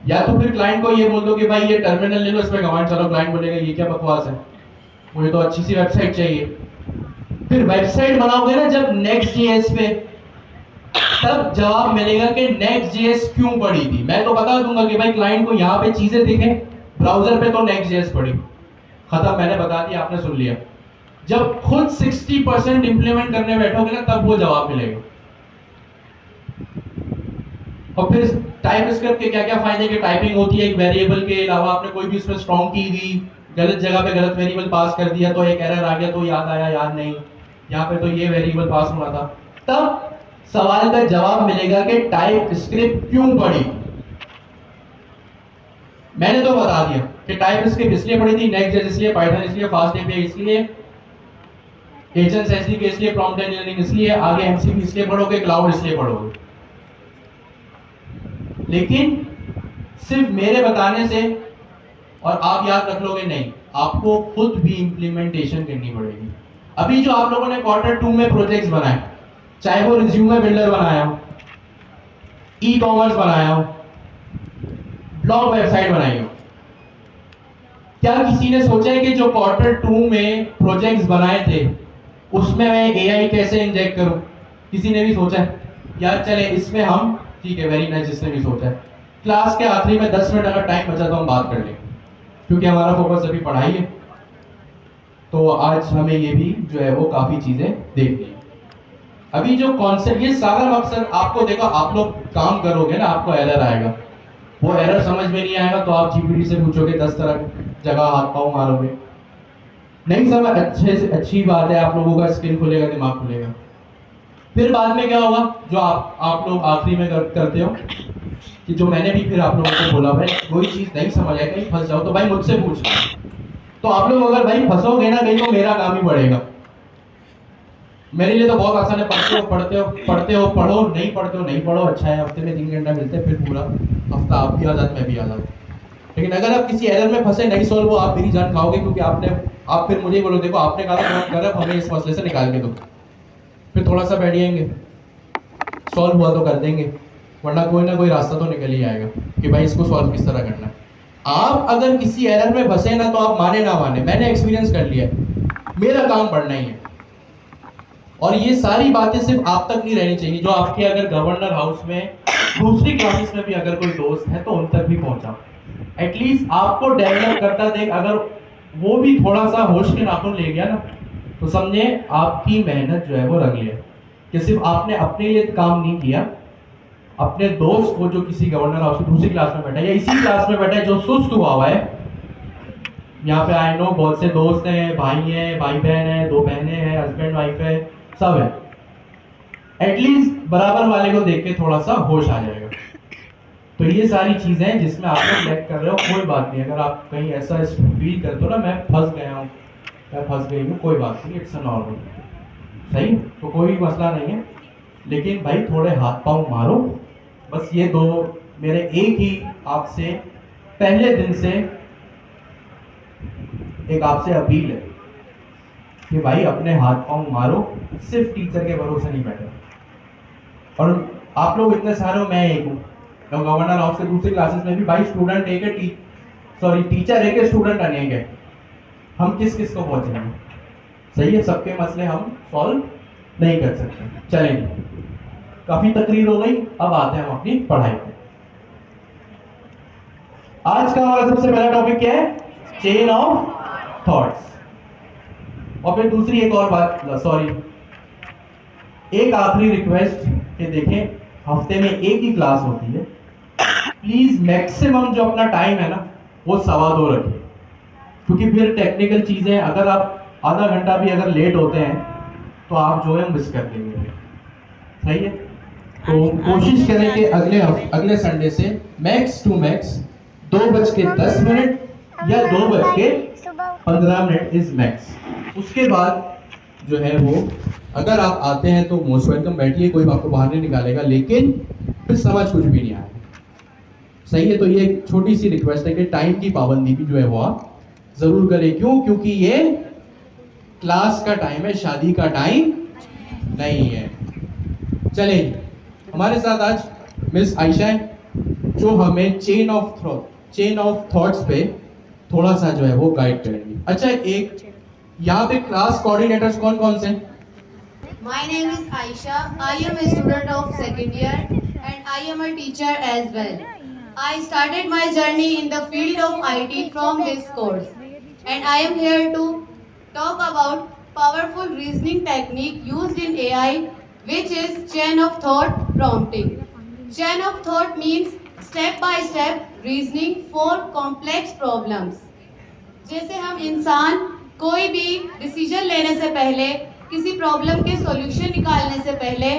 या तो फिर क्लाइंट को ये बोल दो कि भाई ये टर्मिनल ले लो, इसमें कमांड चलो। क्लाइंट बोलेगा ये क्या बकवास है, मुझे तो अच्छी सी वेबसाइट चाहिए। फिर वेबसाइट बनाओगे ना जब नेक्स्ट जेएस पे, तब जवाब मिलेगा कि नेक्स्ट जेएस क्यों पढ़ी थी। मैं तो बता दूंगा कि भाई क्लाइंट को यहाँ पे चीजें दिखे, ब्राउजर पे तो नेक्स्ट जेएस पढ़ी, खत्म, मैंने बता दिया, आपने सुन लिया। जब खुद 60% इंप्लीमेंट करने बैठोगे ना, तब वो जवाब मिलेगा। और फिर टाइपस्क्रिप्ट के क्या क्या फायदे की टाइपिंग होती है, एक वेरिएबल के अलावा आपने कोई भी उसमें स्ट्रॉन्ग की दी, गलत जगह पे गलत वेरिएबल पास कर दिया तो एक एरर आ गया, तो याद आया याद नहीं, यहाँ पे तो ये वेरिएबल पास हुआ था। तब सवाल का जवाब मिलेगा कि टाइपस्क्रिप्ट क्यों पढ़ी। मैंने तो बता दिया कि टाइपस्क्रिप्ट इसलिए पढ़ी थी, नेक्स्ट जेएस इसलिए, पाइथन इसलिए, फास्ट एपीआई इसलिए, एजेंट्स एसडीके इसलिए, प्रॉम्प्ट इंजीनियरिंग इसलिए, आगे एमसीपी इसलिए पढ़ोगे, क्लाउड इसलिए पढ़ोगे। लेकिन सिर्फ मेरे बताने से और आप याद रख लोगे नहीं, आपको खुद भी इंप्लीमेंटेशन करनी पड़ेगी। अभी जो आप लोगों ने Q2 में प्रोजेक्ट्स बनाए, चाहे वो रिज्यूमे बिल्डर बनाया हो, ई कॉमर्स बनाया हो, ब्लॉग वेबसाइट बनाई हो, क्या किसी ने सोचा है कि जो Q2 में प्रोजेक्ट्स बनाए थे उसमें मैं एआई कैसे इंजेक्ट करूं? किसी ने भी सोचा है? यार चले इसमें हम, ठीक है, वेरी नाइस, जिसने भी सोचा है, क्लास के आखिरी में 10 मिनट अगर टाइम बचा तो हम बात कर लें, क्योंकि हमारा फोकस अभी पढ़ाई है। तो आज हमें ये भी जो है वो काफी चीजें देखनी है। अभी जो कॉन्सेप्ट, ये सारा मकसद आपको, देखो आप लोग काम करोगे ना, आपको एरर आएगा, वो एरर समझ में नहीं आएगा तो आप जीपीटी से पूछोगे, 10 तरह जगह हाथ पाँव मारोगे, नहीं समझ, अच्छे से अच्छी बात है, आप लोगों का स्किल खुलेगा, दिमाग खुलेगा। फिर बाद में क्या होगा, जो आप लोग आखिरी में करते हो कि जो मैंने भी फिर आप लोगों को बोला, भाई कोई चीज नहीं समझ आए, कहीं फंस जाओ तो भाई मुझसे पूछ लो। तो आप लोग अगर भाई फंसोगे ना कहीं, तो मेरा काम ही बढ़ेगा। मेरे लिए तो बहुत आसान है, पढ़ते हो पढ़ो, नहीं पढ़ते हो नहीं पढ़ो, अच्छा है, हफ्ते में 3 घंटा मिलते हैं, फिर पूरा हफ्ता आप भी आजाद, मैं भी आजाद। लेकिन अगर आप किसी एरर में फंसे, नहीं सॉल्व हो, आप मेरी जान खाओगे, क्योंकि आप फिर मुझे बोलो, देखो आपने कहा था कर, हमें इस मसले से निकाल के दो, फिर थोड़ा सा बैठ जाएंगे, सॉल्व हुआ तो कर देंगे, वरना कोई ना कोई रास्ता तो निकल ही आएगा कि भाई इसको सॉल्व किस तरह करना है। आप अगर किसी एरर में फंसे ना, तो आप माने ना माने, मैंने एक्सपीरियंस कर लिया है, मेरा काम पढ़ना ही है। और ये सारी बातें सिर्फ आप तक नहीं रहनी चाहिए, जो आपके अगर गवर्नर हाउस में दूसरी क्लासेस में भी अगर कोई दोस्त है तो उन तक भी पहुंचा, एटलीस्ट आपको डेवलप करता देख, अगर वो भी थोड़ा सा होश के नाखून ले गया ना, तो समझे आपकी मेहनत जो है वो रंग लिया कि सिर्फ आपने अपने लिए काम नहीं किया, अपने दोस्त को जो किसी गवर्नर हाउस की दूसरी क्लास में बैठा है या इसी क्लास में बैठा है जो सुस्त हुआ है, यहाँ पे आई नो बहुत से दोस्त हैं, भाई बहन है, दो बहनें हैं, हस्बैंड वाइफ है, सब है, एटलीस्ट बराबर वाले को देख के थोड़ा सा होश आ जाएगा। तो ये सारी चीजें हैं जिसमें आप लोग लैग कर रहे हो, कोई बात नहीं। अगर आप कहीं ऐसा फील करते हो ना मैं फंस गया हूँ, मैं फंस गई हूँ, कोई बात नहीं, इट्स नॉर्मल, सही, तो कोई मसला नहीं है। लेकिन भाई थोड़े हाथ पांव मारो, बस ये दो मेरे एक ही आपसे पहले दिन से एक आपसे अपील है कि भाई अपने हाथ पांव मारो, सिर्फ टीचर के भरोसे नहीं बैठो। और आप लोग इतने सारे हो, मैं एक हूँ, तो गवर्नर हाउस के दूसरी क्लासेस में भी भाई स्टूडेंट एक है, टीचर एक है, स्टूडेंट अनेक है, हम किस किस को पहुंचेंगे? सही है, सबके मसले हम सॉल्व नहीं कर सकते। चलेंगे, काफी तकरीर हो गई, अब आते हैं हम अपनी पढ़ाई पे। आज का हमारा सबसे पहला टॉपिक क्या है? Chain of thoughts. और फिर दूसरी एक और बात, सॉरी, एक आखिरी रिक्वेस्ट कि देखें हफ्ते में एक ही क्लास होती है, प्लीज मैक्सिमम जो अपना टाइम है ना वो 2:15 रखिए, क्योंकि फिर टेक्निकल चीजें अगर आप आधा घंटा भी अगर लेट होते हैं तो आप जो है मिस कर देंगे। सही है, तो कोशिश करें कि अगले संडे से मैक्स टू मैक्स 2:10 या 2:15 इज मैक्स। उसके बाद जो है वो अगर आप आते हैं तो मोस्ट वेलकम, बैठिए, कोई आपको बाहर नहीं निकालेगा, लेकिन फिर समझ कुछ भी नहीं आएगा। सही है, तो ये एक छोटी सी रिक्वेस्ट है कि टाइम की पाबंदी भी जो है वो आप जरूर करें। क्यों? क्योंकि ये क्लास का टाइम है, शादी का टाइम नहीं है। चलें, हमारे साथ आज मिस आयशा है जो हमें चेन ऑफ थॉट्स पे थोड़ा सा जो है वो गाइड करेंगी। अच्छा, एक यहाँ पे क्लास कोऑर्डिनेटर्स कौन कौन से? My name is Aisha. I am a student of second year and I am a teacher as well. I started my journey in the field of IT from this course and I am here to talk about powerful reasoning technique used in AI, which is chain of thought prompting. Chain of thought means step by step reasoning for complex problems. जैसे हम इंसान कोई भी डिसीजन लेने से पहले, किसी प्रॉब्लम के सॉल्यूशन निकालने से पहले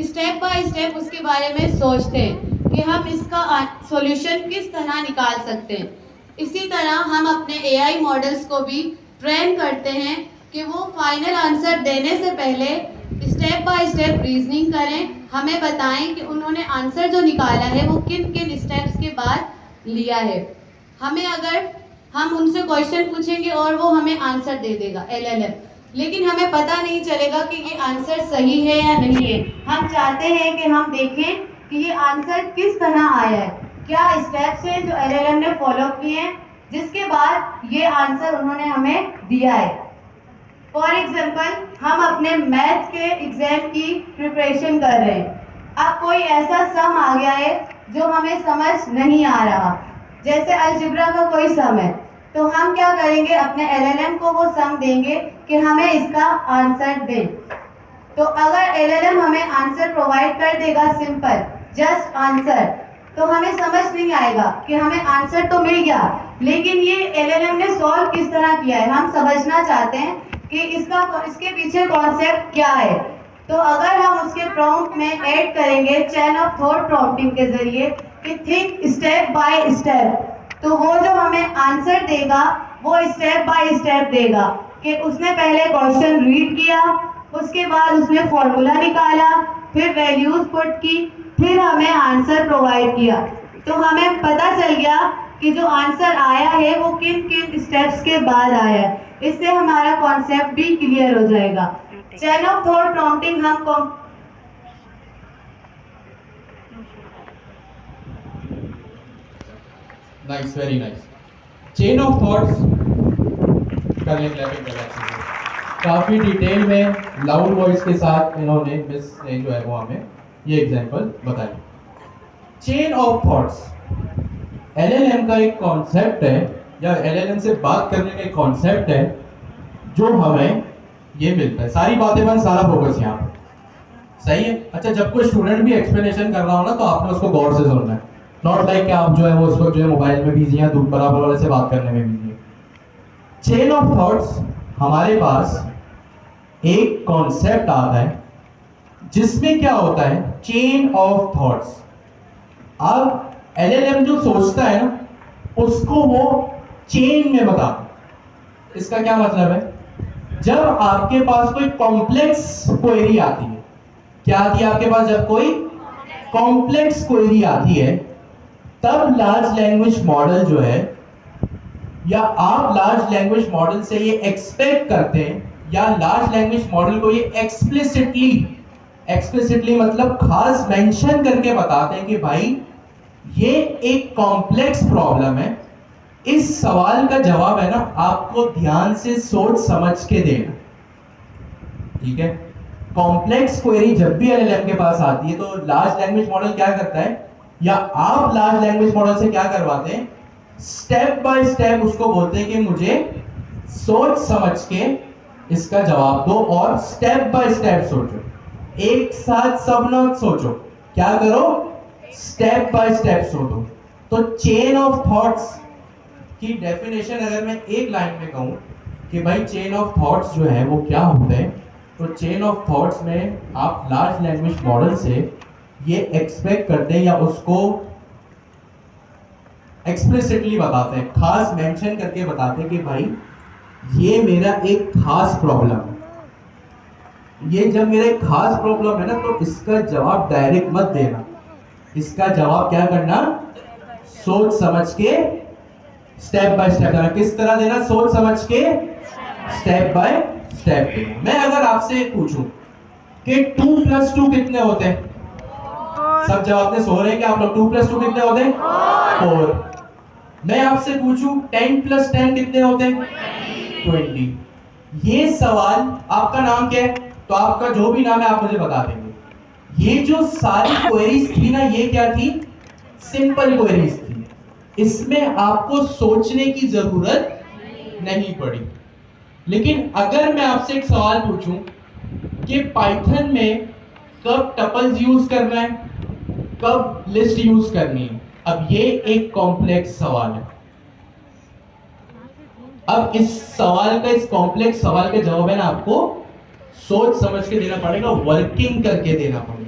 स्टेप बाय स्टेप उसके बारे में सोचते हैं कि हम इसका सॉल्यूशन किस तरह निकाल सकते हैं। इसी तरह हम अपने एआई मॉडल्स को भी ट्रेन करते हैं कि वो फाइनल आंसर देने से पहले स्टेप बाय स्टेप रीजनिंग करें, हमें बताएं कि उन्होंने आंसर जो निकाला है वो किन किन स्टेप्स के बाद लिया है। हमें अगर हम उनसे क्वेश्चन पूछेंगे और वो हमें आंसर दे देगा LLM, लेकिन हमें पता नहीं चलेगा कि ये आंसर सही है या नहीं है। हम चाहते हैं कि हम देखें कि ये आंसर किस तरह आया है, क्या स्टेप्स हैं जो LLM ने फॉलो किए हैं जिसके बाद ये आंसर उन्होंने हमें दिया है। फॉर एग्जाम्पल, हम अपने मैथ्स के एग्जाम की प्रिपरेशन कर रहे हैं, अब कोई ऐसा सम आ गया है जो हमें समझ नहीं आ रहा, जैसे अलजेब्रा का कोई सम है, तो हम क्या करेंगे, अपने LLM को वो सम देंगे कि हमें इसका आंसर दें। तो अगर LLM हमें आंसर प्रोवाइड कर देगा सिंपल जस्ट आंसर, तो हमें समझ नहीं आएगा कि हमें आंसर तो मिल गया, लेकिन ये LLM ने सॉल्व किस तरह किया है, हम समझना चाहते हैं कि इसके पीछे कॉन्सेप्ट क्या है। तो अगर हम उसके प्रॉम्प्ट में ऐड करेंगे चेन ऑफ थॉट प्रॉम्प्टिंग के जरिए कि थिंक स्टेप बाय स्टेप, तो वो जो हमें आंसर देगा वो स्टेप बाय स्टेप देगा कि उसने पहले क्वेश्चन रीड किया, उसके बाद उसने फॉर्मूला निकाला, फिर वैल्यूज पुट की, फिर हमें आंसर प्रोवाइड किया। तो हमें पता चल गया कि जो आंसर आया है वो किन किन स्टेप्स के बाद आया है। इससे हमारा कॉन्सेप्ट भी क्लियर हो जाएगा। चेन ऑफ थॉट प्रॉम्प्टिंग हम nice, very nice. Chain of thoughts कर लें, काफी डिटेल में लाउड वॉइस के साथ इन्होंने मिस ने जो है वो हमें ये एग्जांपल बताई। चेन ऑफ थॉट्स LLM का एक कॉन्सेप्ट है, या LLM से बात करने का एक कॉन्सेप्ट है जो हमें ये मिलता है, सारी बातें बंद, सारा फोकस यहाँ पे। सही है। अच्छा, जब कोई स्टूडेंट भी एक्सप्लेनेशन कर रहा हो ना तो आपने उसको गौर से सुनना है, नॉट लाइक कि आप जो है वो उस वक्त जो है मोबाइल में बिजी हैं, दूर बराबर वाले से बात करने में बिजी है। चेन ऑफ थॉट्स, हमारे पास एक कॉन्सेप्ट आता है जिसमें क्या होता है, चेन ऑफ थॉट्स। अब एलएलएम जो सोचता है ना उसको वो चेन में बताता है। इसका क्या मतलब है, जब आपके पास कोई कॉम्प्लेक्स क्वेरी आती है, क्या आती है आपके पास, जब कोई कॉम्प्लेक्स क्वेरी आती है तब लार्ज लैंग्वेज मॉडल जो है, या आप लार्ज लैंग्वेज मॉडल से ये एक्सपेक्ट करते हैं, या लार्ज लैंग्वेज मॉडल को ये एक्सप्लिसिटली मतलब खास मेंशन करके बताते हैं कि भाई ये एक कॉम्प्लेक्स प्रॉब्लम है, इस सवाल का जवाब है ना आपको ध्यान से सोच समझ के देना। ठीक है। कॉम्प्लेक्स क्वेरी जब भी एलएलएम के पास आती है तो लार्ज लैंग्वेज मॉडल क्या करता है, या आप लार्ज लैंग्वेज मॉडल से क्या करवाते हैं, स्टेप बाय स्टेप उसको बोलते हैं कि मुझे सोच समझ के इसका जवाब दो, और स्टेप बाय स्टेप सोचो, एक साथ सब ना सोचो, क्या करो, स्टेप बाय स्टेप सोचो। तो चेन ऑफ थॉट्स की डेफिनेशन अगर मैं एक लाइन में कहूं कि भाई चेन ऑफ थॉट्स जो है वो क्या होते हैं, तो चेन ऑफ थॉट्स में आप लार्ज लैंग्वेज मॉडल से ये एक्सपेक्ट करते हैं या उसको एक्सप्लिसिटली बताते हैं, खास मेंशन करके बताते हैं कि भाई ये मेरा एक खास प्रॉब्लम है, ये जब मेरा एक खास प्रॉब्लम है ना तो इसका जवाब डायरेक्ट मत देना, इसका जवाब क्या करना, सोच समझ के स्टेप बाय स्टेप देना। किस तरह देना, सोच समझ के स्टेप बाय स्टेप देना। मैं अगर आपसे पूछूं कि 2+2 कितने होते हैं, सब जवाब में सो रहे हैं कि आप लोग, 2+2 कितने होते हैं, 4। मैं आपसे पूछूं 10+10 कितने होते हैं, 20। ये सवाल, आपका नाम क्या है, तो आपका जो भी नाम है आप मुझे बता देंगे। ये जो सारी क्वेरीज थी ना, ये क्या थी, सिंपल क्वेरीज थी, इसमें आपको सोचने की जरूरत नहीं पड़ी। लेकिन अगर मैं आपसे एक सवाल पूछूं कि पाइथन में कब टपल्स यूज करना है, कब लिस्ट यूज करनी है, अब ये एक कॉम्प्लेक्स सवाल है। अब इस सवाल का, इस कॉम्प्लेक्स सवाल का जवाब है ना आपको सोच समझ के देना पड़ेगा, वर्किंग करके देना पड़ेगा।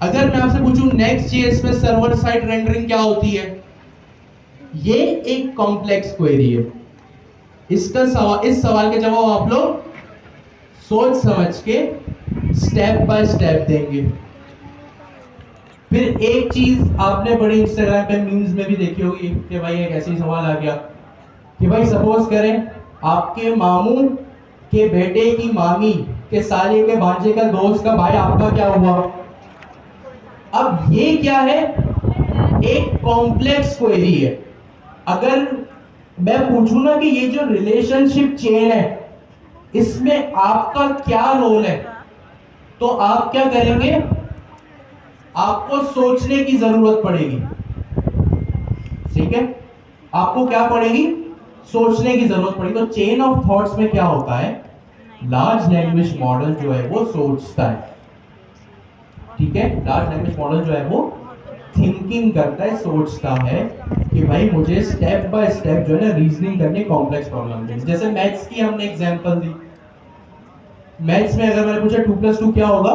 अगर मैं आपसे पूछूं नेक्स्ट.जेएस में सर्वर साइड रेंडरिंग क्या होती है, ये एक कॉम्प्लेक्स क्वेरी है। इसका सवाल, इस सवाल के जवाब आप लोग सोच समझ के स्टेप बाय स्टेप देंगे। फिर एक चीज आपने बड़ी इंस्टाग्राम पे मीम्स में भी देखी होगी कि भाई एक ऐसी सवाल आ गया कि भाई सपोज करें आपके मामू के बेटे की मामी के साले के भांजे का दोस्त का भाई, आपका क्या हुआ। अब ये क्या है, एक कॉम्प्लेक्स क्वेरी है। अगर मैं पूछूं ना कि ये जो रिलेशनशिप चेन है इसमें आपका क्या रोल है, तो आप क्या करेंगे, आपको सोचने की जरूरत पड़ेगी। ठीक है, आपको क्या पड़ेगी, सोचने की जरूरत पड़ेगी। तो चेन ऑफ थॉट्स में क्या होता है, लार्ज लैंग्वेज मॉडल जो है वो सोचता है। ठीक है, लार्ज लैंग्वेज मॉडल जो है वो थिंकिंग करता है, सोचता है कि भाई मुझे स्टेप बाय स्टेप जो है ना रीजनिंग करके कॉम्प्लेक्स प्रॉब्लम देनी। जैसे मैथ्स की हमने एग्जांपल दी, मैथ्स में अगर मैंने पूछा 2+2 क्या होगा,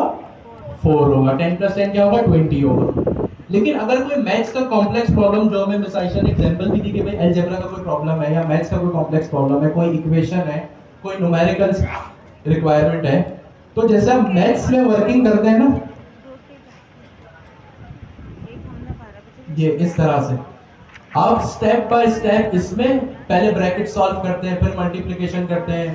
4 होगा, 10+10 क्या होगा, 20 होगा। लेकिन अगर कोई मैथ्स का कॉम्प्लेक्स प्रॉब्लम, जो हमें मिस आयशा ने एग्जांपल भी दी कि भाई अलजेब्रा का कोई प्रॉब्लम है या मैथ्स का कोई कॉम्प्लेक्स प्रॉब्लम है, कोई इक्वेशन है, कोई न्यूमेरिकल्स रिक्वायरमेंट है, तो जैसे हम मैथ्स में वर्किंग करते हैं ना, ये इस तरह से आप स्टेप बाय स्टेप इसमें पहले ब्रैकेट सॉल्व करते हैं, फिर मल्टीप्लिकेशन करते हैं,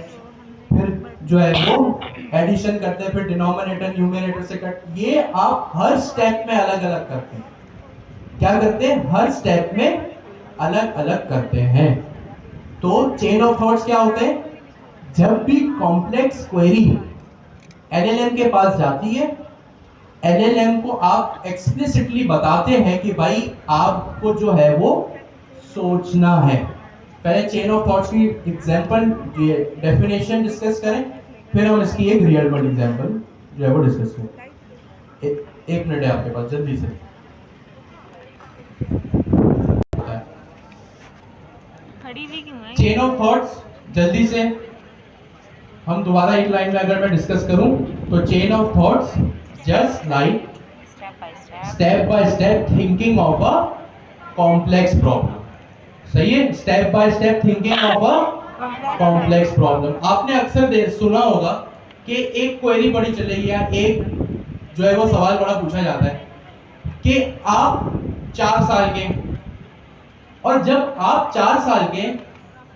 फिर जो है वो एडिशन करते हैं, फिर डिनोमिनेटर न्यूमरेटर से कट, ये आप हर स्टेप में अलग अलग करते हैं। क्या करते हैं, हर स्टेप में अलग अलग करते हैं। तो चेन ऑफ थॉट्स क्या होते हैं, जब भी कॉम्प्लेक्स क्वेरी एलएलएम के पास जाती है, एलएलएम को आप एक्सप्लिसिटली बताते हैं कि भाई आपको जो है वो सोचना है। पहले चेन ऑफ थॉट्स की एग्जांपल डेफिनेशन डिस्कस करें, फिर हम इसकी एक रियल वर्ल्ड एग्जांपल जो है वो डिस्कस करें। एक मिनट है आपके पास, जल्दी से। खड़ी भी क्यों है? चेन ऑफ थॉट्स जल्दी से हम दोबारा एक लाइन में अगर मैं डिस्कस करूं तो chain of thoughts just like step by step thinking of a complex problem. सही है, step by step thinking of a complex problem. आपने अक्सर सुना होगा कि एक क्वेरी बड़ी चलेगी या एक जो है वो सवाल बड़ा पूछा जाता है कि आप 4 साल के, और जब आप 4 साल के,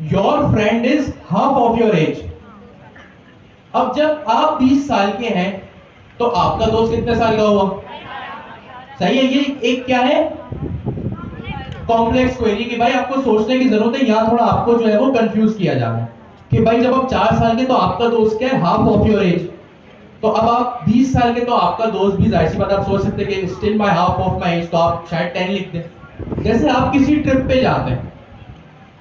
your friend is half of your age. अब जब आप 20 साल के हैं तो आपका दोस्त कितने साल का हुआ? सही है, ये एक क्या है, कॉम्प्लेक्स क्वेरी कि भाई आपको सोचने की जरूरत है। यहां थोड़ा आपको जो है वो कंफ्यूज किया जा रहा है कि भाई जब आप 4 साल के तो आपका दोस्त क्या है, हाफ ऑफ योर एज। तो अब आप 20 साल के तो आपका दोस्त भी, जाहिर सी बात आप सोच सकते हैं कि still my half of my age, तो आप शायद 10 लिख दें। जैसे आप किसी ट्रिप पे जाते हैं,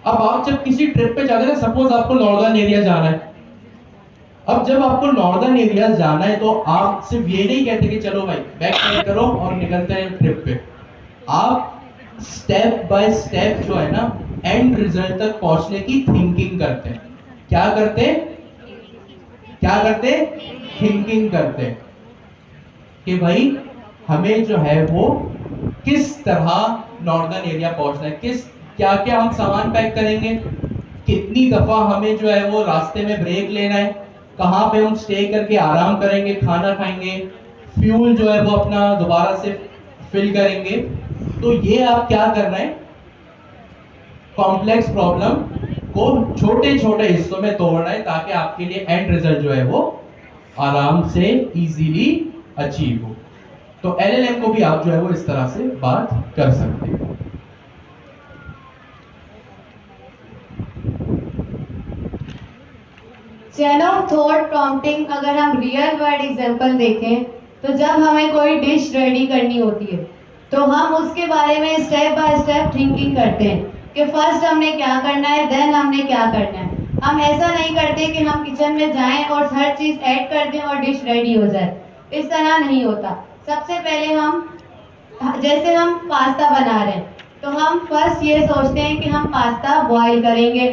अब आप जब किसी ट्रिप पे जाते हैं, सपोज आपको नॉर्दर्न एरिया जाना है। अब जब आपको नॉर्दर्न एरिया जाना है तो आप सिर्फ ये नहीं कहते कि चलो भाई बैग पैक करो और निकलते हैं ट्रिप पे। आप स्टेप बाय स्टेप जो है ना एंड रिजल्ट तक पहुंचने की थिंकिंग करते हैं। क्या करते हैं? क्या करते हैं? थिंकिंग करते हैं कि भाई हमें जो है वो किस तरह नॉर्दर्न एरिया पहुंचना है, किस क्या क्या हम सामान पैक करेंगे, कितनी दफा हमें जो है वो रास्ते में ब्रेक लेना है, कहाँ पे हम स्टे करके आराम करेंगे, खाना खाएंगे, फ्यूल जो है वो अपना दोबारा से फिल करेंगे। तो ये आप क्या कर रहे हैं, कॉम्प्लेक्स प्रॉब्लम को छोटे छोटे हिस्सों में तोड़ रहे हैं ताकि आपके लिए एंड रिजल्ट जो है वो आराम से इजीली अचीव हो। तो एलएलएम को भी आप जो है वो इस तरह से बात कर सकते हैं। चेन ऑफ थॉट प्रॉम्प्टिंग अगर हम रियल वर्ल्ड एग्जांपल देखें तो जब हमें कोई डिश रेडी करनी होती है तो हम उसके बारे में स्टेप बाय स्टेप थिंकिंग करते हैं कि फर्स्ट हमने क्या करना है, देन हमने क्या करना है। हम ऐसा नहीं करते कि हम किचन में जाएं और हर चीज़ ऐड कर दें और डिश रेडी हो जाए। इस तरह नहीं होता। सबसे पहले जैसे हम पास्ता बना रहे हैं तो हम फर्स्ट ये सोचते हैं कि हम पास्ता बॉईल करेंगे,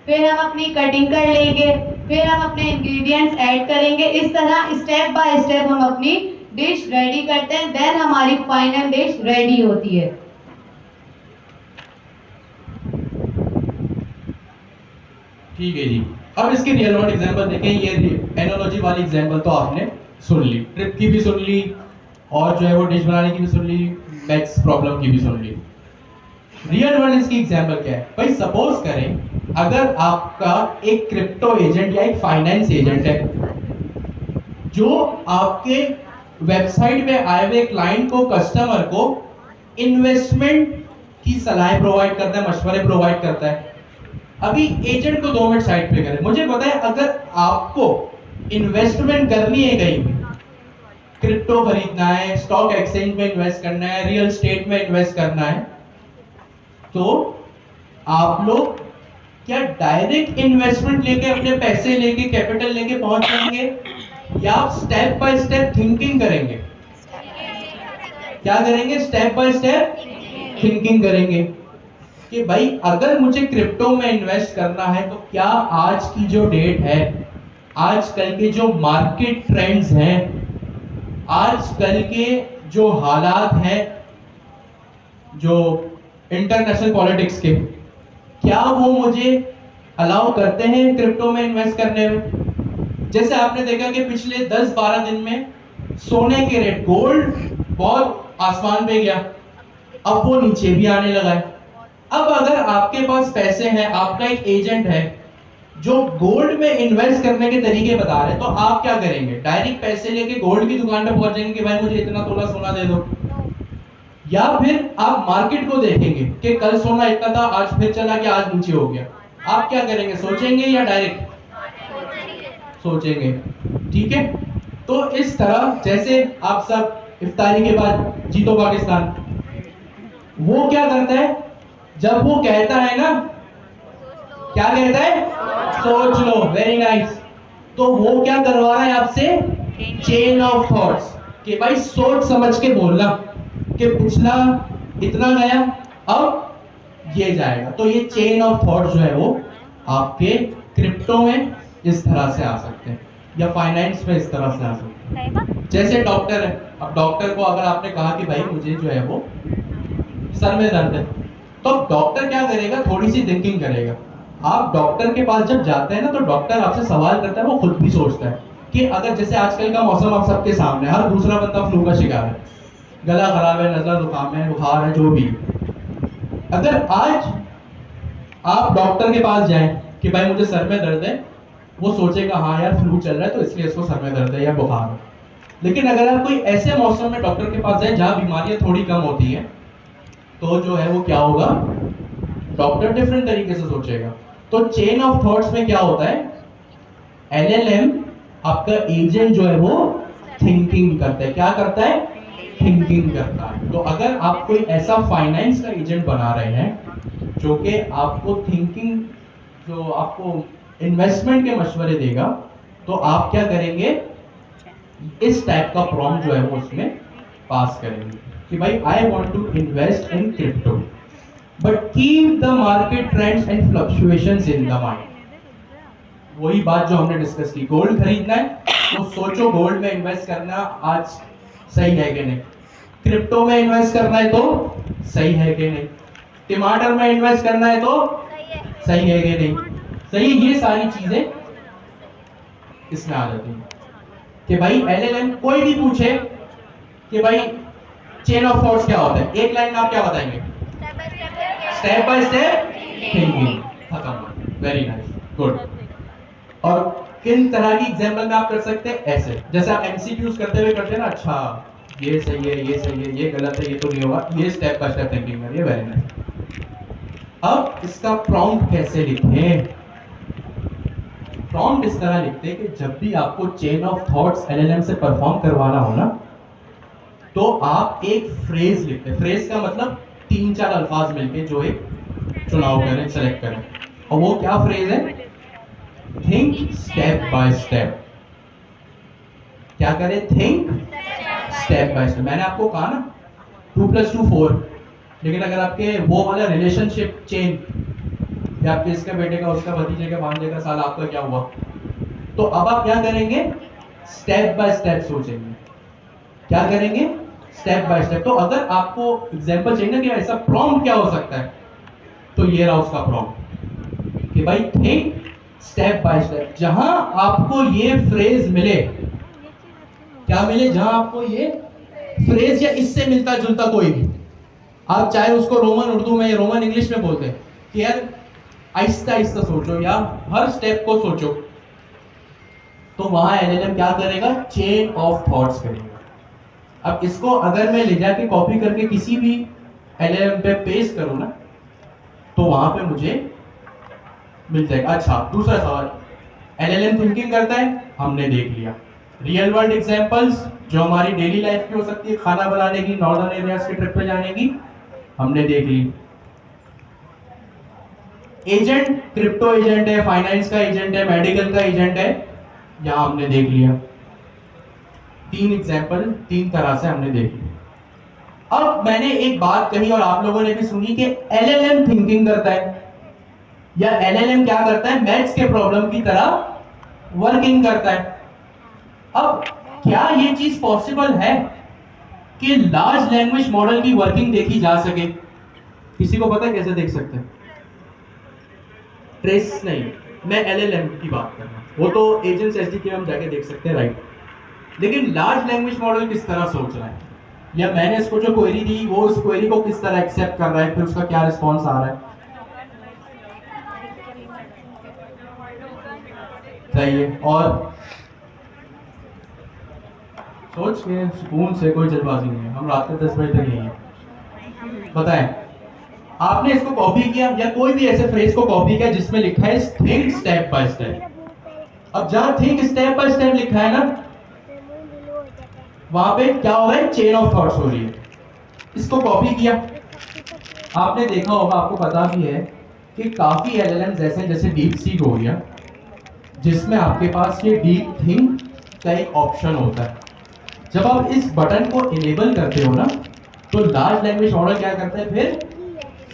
फिर हम अपनी कटिंग कर लेंगे, फिर हम अपने इंग्रेडिएंट्स ऐड करेंगे। इस तरह स्टेप बाय स्टेप हम अपनी डिश रेडी करते हैं, देन हमारी फाइनल डिश रेडी होती है। ठीक है जी, अब इसके रियल वर्ल्ड एग्जांपल देखें। ये एनोलॉजी वाली एग्जांपल तो आपने सुन ली, ट्रिप की भी सुन ली और जो है वो डिश बनाने की भी सुन ली, मैथ्स प्रॉब्लम की भी सुन ली। रियल वर्ल्ड इसकी एग्जांपल क्या है? भाई सपोज करें अगर आपका एक क्रिप्टो एजेंट या एक फाइनेंस एजेंट है जो आपके वेबसाइट पे आए हुए क्लाइंट को, कस्टमर को इन्वेस्टमेंट की सलाह प्रोवाइड करता है, मशवरे प्रोवाइड करता है। अभी एजेंट को 2 मिनट साइड पे करें, मुझे पता है अगर आपको इन्वेस्टमेंट करनी है, कहीं क्रिप्टो खरीदना है, स्टॉक एक्सचेंज में इन्वेस्ट करना है, रियल एस्टेट में इन्वेस्ट करना है, तो आप लोग क्या डायरेक्ट इन्वेस्टमेंट लेके, अपने पैसे लेके, कैपिटल लेके पहुंच जाएंगे या आप स्टेप बाय स्टेप थिंकिंग करेंगे? क्या करेंगे? स्टेप बाय स्टेप थिंकिंग करेंगे कि भाई अगर मुझे क्रिप्टो में इन्वेस्ट करना है तो क्या आज की जो डेट है, आजकल के जो मार्केट ट्रेंड्स हैं, आजकल के जो हालात हैं, जो इंटरनेशनल पॉलिटिक्स के, क्या वो मुझे अलाउ करते हैं क्रिप्टो में इन्वेस्ट करने में? जैसे आपने देखा कि पिछले 10-12 दिन में सोने के रेट, गोल्ड बहुत आसमान पे गया, अब वो नीचे भी आने लगा है। अब अगर आपके पास पैसे हैं, आपका एक एजेंट है जो गोल्ड में इन्वेस्ट करने के तरीके बता रहे हैं, तो आप क्या करेंगे? डायरेक्ट पैसे लेके गोल्ड की दुकान पे पहुंच जाएंगे कि भाई मुझे इतना तोला सोना दे दो, या फिर आप मार्केट को देखेंगे कि कल सोना इतना था, आज फिर चला गया, आज नीचे हो गया। आप क्या करेंगे? सोचेंगे या डायरेक्ट सोचेंगे? ठीक है, तो इस तरह जैसे आप सब इफ्तारी के बाद जीतो पाकिस्तान, वो क्या करता है, जब वो कहता है ना क्या कहता है? सोच लो। Very nice. तो वो क्या करवा रहा है आपसे? चेन ऑफ थॉट्स, कि भाई सोच समझ के बोलना कि पिछला इतना गया, अब ये जाएगा। तो ये चेन ऑफ थॉट जो है वो आपके क्रिप्टो में इस तरह से आ सकते हैं, या फाइनेंस में इस तरह से आ सकते हैं। जैसे डॉक्टर है, अब डॉक्टर को अगर आपने कहा कि भाई मुझे जो है वो सर में दर्द है, तो डॉक्टर क्या करेगा? थोड़ी सी थिंकिंग करेगा। आप डॉक्टर के पास जब जाते हैं ना, तो डॉक्टर आपसे सवाल करता है, वो खुद भी सोचता है कि अगर जैसे आजकल का मौसम आप सबके सामने है, हर दूसरा बंदा फ्लू का शिकार है, गला खराब है, नजला जुकाम है, बुखार है, जो भी। अगर आज आप डॉक्टर के पास जाएं कि भाई मुझे सर में दर्द है, वो सोचेगा हाँ यार फ्लू चल रहा है तो इसलिए इसको सर में दर्द है या बुखार है। लेकिन अगर आप कोई ऐसे मौसम में डॉक्टर के पास जाए जहां बीमारियां थोड़ी कम होती हैं, तो जो है वो क्या होगा? डॉक्टर डिफरेंट तरीके से सोचेगा। तो चेन ऑफ थॉट्स में क्या होता है? एलएलएम आपका एजेंट जो है वो थिंकिंग करता है। क्या करता है? थिंकिंग करता है। तो अगर आप कोई ऐसा फाइनेंस का एजेंट बना रहे हैं जो कि आपको थिंकिंग, जो आपको इन्वेस्टमेंट के मशवरे देगा, तो आप क्या करेंगे? इस टाइप का प्रॉम्प्ट जो है वो उसमें पास करेंगे कि भाई I want to invest in crypto, but keep the market trends and fluctuations in the mind. वही बात जो हमने डिस्कस की, गोल्ड खरीदना है तो सोचो गोल्ड में इन्वेस्ट करना आज सही है कि नहीं, क्रिप्टो में इन्वेस्ट करना है तो सही है कि नहीं, टमाटर में इन्वेस्ट करना है तो सही है कि नहीं, सही। ये सारी चीजें इसमें आ जाती हैं कि भाई एलएलएम कोई भी पूछे कि भाई चेन ऑफ थॉट्स क्या होता है, एक लाइन में आप क्या बताएंगे? Step by step thinking. खत्म। Very nice, good. और किन तरह की एग्जांपल में आप कर सकते हैं? ऐसे जैसे आप एमसीक्यूज करते हुए करते हैं ना, अच्छा ये सही है, ये सही है, ये गलत है, ये तो नहीं होगा, ये स्टेप बाय स्टेप थिंकिंग करिए। Very nice. अब इसका प्रॉम्प्ट कैसे लिखें? प्रॉम्प्ट इस तरह लिखते हैं कि जब भी आपको चेन ऑफ थॉट्स एलएलएम से परफॉर्म करवाना हो ना, तो आप एक फ्रेज लिखते हैं। फ्रेज का मतलब 3-4 अल्फाज मिलके जो एक चुनाव करें, सेलेक्ट करें। और वो क्या फ्रेज है? Think step by step. क्या करें? Think step by step. मैंने आपको कहा ना 2 + 2 4, लेकिन अगर आपके वो वाला रिलेशनशिप चेन, या आपके इसके बेटे का, उसका भतीजे का, भांजे का, साल आपका क्या हुआ, तो अब आप क्या करेंगे? स्टेप बाय स्टेप सोचेंगे। क्या करेंगे? Step by step. तो अगर आपको एग्जांपल चाहिए ना कि ऐसा प्रॉम्प्ट क्या हो सकता है, तो ये रहा उसका प्रॉम्प्ट कि भाई थिंक स्टेप बाय स्टेप। जहां आपको ये फ्रेज मिले, क्या मिले? जहां आपको ये फ्रेज या इससे मिलता जुलता कोई भी, आप चाहे उसको रोमन उर्दू में या रोमन इंग्लिश में बोलते हैं कि यार आहिस्ता आहिस्ता सोचो या हर स्टेप को सोचो, तो वहां एलएलएम क्या करेगा? चेन ऑफ थॉट्स करेगा। अब इसको अगर मैं ले जाके कॉपी करके किसी भी एलएलएम पे पेस्ट करूं ना, तो वहां पे मुझे मिल जाएगा। अच्छा, दूसरा सवाल, एलएलएम थिंकिंग करता है, हमने देख लिया। रियल वर्ल्ड एग्जांपल्स जो हमारी डेली लाइफ की हो सकती है, खाना बनाने की, नॉर्दर्न एरियाज की ट्रिप पे जाने की, हमने देख ली। एजेंट, क्रिप्टो एजेंट है, फाइनेंस का एजेंट है, मेडिकल का एजेंट है, यहां हमने देख लिया। 3 एग्जांपल 3 तरह से हमने देख लिया। अब मैंने एक बात कही और आप लोगों ने भी सुनी कि एलएलएम थिंकिंग करता है, या एलएलएम क्या करता है? मैथ्स के प्रॉब्लम की तरह वर्किंग करता है। अब क्या ये चीज पॉसिबल है कि लार्ज लैंग्वेज मॉडल की वर्किंग देखी जा सके? किसी को पता है कैसे देख सकते हैं? ट्रेस नहीं, मैं एलएलएम की बात कर रहा हूं, वो तो एजेंट्स एसडीके में हम जाके देख सकते हैं, राइट। लेकिन लार्ज लैंग्वेज मॉडल किस तरह सोच रहा है, या मैंने इसको जो क्वेरी दी वो उस क्वेरी को किस तरह एक्सेप्ट कर रहा है, फिर उसका क्या रिस्पॉन्स आ रहा है। सही है। और सोच के सुकून से, कोई जल्दबाजी नहीं है, हम रात के 10 बजे तक यही है। बताएं, आपने इसको कॉपी किया या कोई भी ऐसे फ्रेज को कॉपी किया जिसमें लिखा है थिंक स्टेप बाय स्टेप। अब जहां थिंक स्टेप बाय स्टेप लिखा है ना, वहां पे क्या हो रहा है? चेन ऑफ थॉट्स हो रही है। इसको कॉपी किया, आपने देखा होगा, आपको पता भी है कि काफ़ी LLMs ऐसे हैं जैसे डीप सीक हो गया, जिसमें आपके पास ये डीप थिंक का एक ऑप्शन होता है। जब आप इस बटन को इनेबल करते हो ना, तो लार्ज लैंग्वेज मॉडल क्या करता है, फिर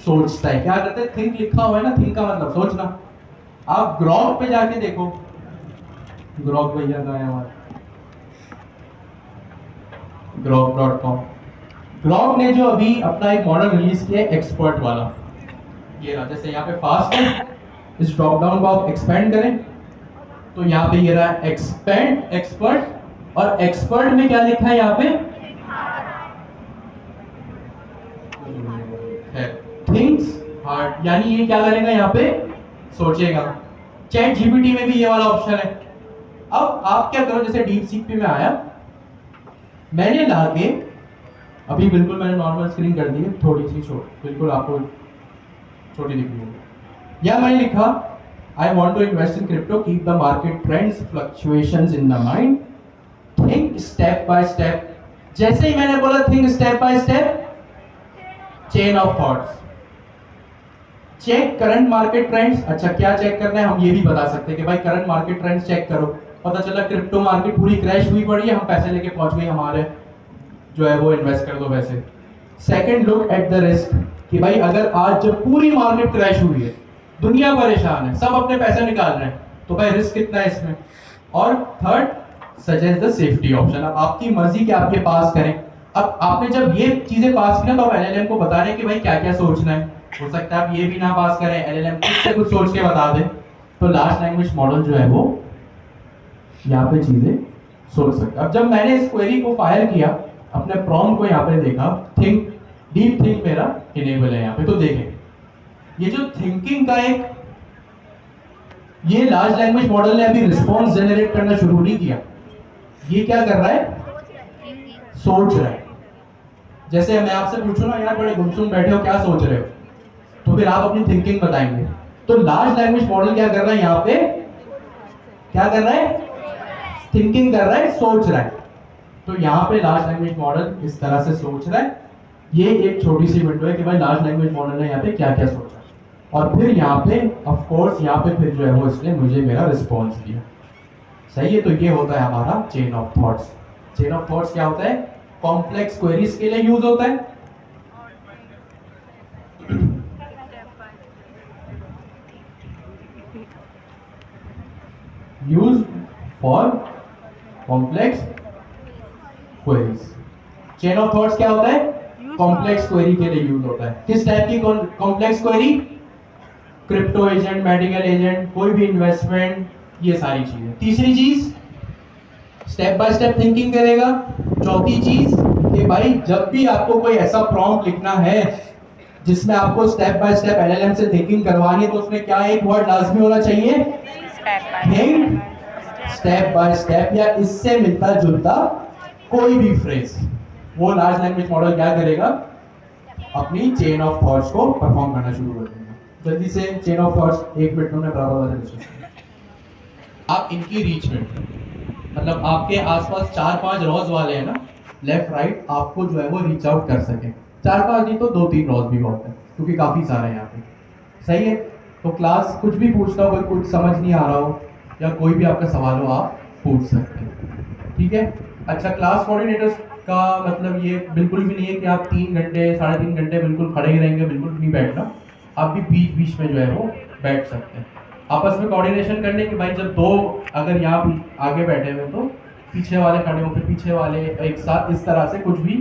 सोचता है। क्या करता है, थिंक लिखा हुआ है ना, थिंक का मतलब सोचना। आप ग्रॉक पे जाके देखो, ग्रॉक भैया का है हमारा grok.com। ग्रॉक ने जो अभी अपना एक मॉडल रिलीज किया है एक्सपर्ट वाला, ये रहा। जैसे यहाँ पे फास्ट है, इस ड्रॉप डाउन को आप एक्सपेंड करें तो यहाँ पे ये रहा एक्सपेंड एक्सपर्ट, और एक्सपर्ट में क्या लिखा है यहाँ पे, थिंक्स हार्ड, यानी ये क्या करेगा, यहाँ पे सोचेगा। चैट जीपीटी में भी ये वाला ऑप्शन है। अब आप क्या करो, जैसे डीप सीक पे में आया, मैंने लाके अभी बिल्कुल मैंने नॉर्मल स्क्रीन कर दी है, थोड़ी सी छोटी, बिल्कुल आपको छोटी दिख रही है। या मैंने लिखा I want to invest in crypto, keep the market trends fluctuations in the mind, think step by step. जैसे ही मैंने बोला think step by step, chain of thoughts, check current market trends. अच्छा, क्या चेक करना है, हम ये भी बता सकते हैं कि भाई करंट मार्केट ट्रेंड्स चेक करो। पता चला क्रिप्टो मार्केट पूरी क्रैश हुई पड़ी है, हम पैसे लेके पहुंच गए, हमारे जो है वो इन्वेस्ट कर दो पैसे। Second, look at the risk, कि भाई अगर आज जब पूरी मार्केट क्रैश हुई है, दुनिया परेशान है, सब अपने पैसे निकाल रहे हैं, तो भाई रिस्क कितना है इसमें। और third, suggest the safety option. अब आपकी मर्जी कि आप ये पास करें। अब आपने जब ये चीजें पास की ना, तो आप LLM को बता रहे हैं कि भाई क्या क्या सोचना है। हो सकता है आप ये भी ना पास करें, LLM खुद से कुछ सोच के बता दे, तो लार्ज लैंग्वेज मॉडल जो है वो यहाँ पे चीजें सोच सकता है। अब जब मैंने इस क्वेरी को फायर किया, अपने प्रॉम्प्ट को यहाँ पे देखा, थिंक डीप थिंक मेरा इनेबल है यहाँ पे, तो देखें ये जो थिंकिंग का एक, ये लार्ज लैंग्वेज मॉडल ने अभी रिस्पॉन्स जनरेट करना शुरू नहीं किया। ये क्या कर रहा है, सोच रहा है। जैसे मैं आपसे पूछूं ना, यार बड़े गुमसुम बैठे हो, क्या सोच रहे हो, तो फिर आप अपनी थिंकिंग बताएंगे। तो लार्ज लैंग्वेज मॉडल क्या कर रहा है, यहाँ पे क्या कर रहा है, थिंकिंग कर रहा है, सोच रहा है। तो यहाँ पे लार्ज लैंग्वेज मॉडल इस तरह से सोच रहा है। ये एक छोटी सी विंडो है कि भाई लार्ज लैंग्वेज मॉडल ने यहाँ पे क्या क्या सोचा, और फिर यहाँ पे ऑफ कोर्स यहाँ पे फिर जो है वो इसने मुझे मेरा रिस्पॉन्स दिया। सही है, तो ये होता है हमारा chain of thoughts. Chain of thoughts क्या होता है, कॉम्प्लेक्स क्वेरीज के लिए यूज होता है। Use for complex queries. Chain of thoughts क्या होता है, कॉम्प्लेक्स क्वेरी के लिए यूज होता है। किस टाइप की complex query, crypto agent, medical agent, कोई भी इन्वेस्टमेंट, ये सारी चीजें। तीसरी चीज, स्टेप बाय स्टेप थिंकिंग करेगा। चौथी चीज कि भाई जब भी आपको कोई ऐसा प्रॉम्प्ट लिखना है जिसमें आपको स्टेप बाय स्टेप LLM से थिंकिंग करवानी है, तो उसमें क्या एक वर्ड लाजमी होना चाहिए, थिंक स्टेप बाय स्टेप, या इससे मिलता जुलता कोई भी फ्रेज। वो लार्ज लैंग्वेज मॉडल क्या करेगा, अपनी चेन ऑफ थॉट्स को परफॉर्म करना शुरू कर देगा। जल्दी से चेन ऑफ थॉट्स 1 मिनट में बराबर आप इनकी रीच में, मतलब आपके आसपास 4-5 रॉज वाले हैं ना, लेफ्ट राइट, आपको जो है वो रीच आउट कर सके। 4-5 नहीं तो 2-3 रॉज भी बहुत है, क्योंकि काफी सारे हैं यहाँ पे। सही है, तो क्लास कुछ भी पूछता हो, कोई कुछ समझ नहीं आ रहा हो, या कोई भी आपका सवाल हो, आप पूछ सकते हैं। ठीक है। अच्छा, क्लास कोऑर्डिनेटर्स का मतलब ये बिल्कुल भी नहीं है कि आप 3 घंटे 3.5 घंटे बिल्कुल खड़े ही रहेंगे, बिल्कुल नहीं बैठना। आप भी बीच बीच में जो है वो बैठ सकते हैं, आपस में कोऑर्डिनेशन करने के। भाई जब 2 अगर यहाँ आगे बैठे हुए तो पीछे वाले खड़े हो, फिर पीछे वाले एक साथ, इस तरह से कुछ भी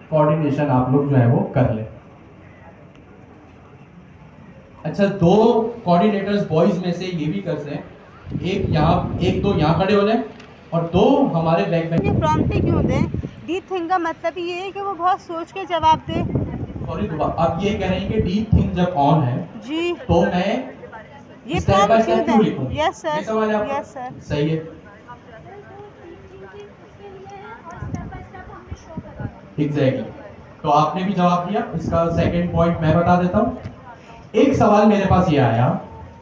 कोऑर्डिनेशन आप लोग जो है वो कर लें। अच्छा, 2 कोऑर्डिनेटर्स बॉयज में से ये भी कर सकते हैं, एक यहाँ, एक 2 यहाँ खड़े हो जाए, और 2 हमारे बैक बैक। ये प्रॉम्प्ट क्यों दें? डीप थिंक का मतलब ये है कि वो बहुत सोच के जवाब दे। सॉरी, आप ये कह रहे हैं कि डीप थिंक जब ऑन है जी, तो मैं ये स्टेप बाय प्रॉम्प्ट क्यों स्टेप क्यों दें? लिखूं? यस ये सवाल है सर, आपका? Yes sir. सही है, एग्जैक्टली। तो आपने भी जवाब दिया। इसका सेकंड पॉइंट मैं बता देता हूँ। एक सवाल मेरे पास ये आया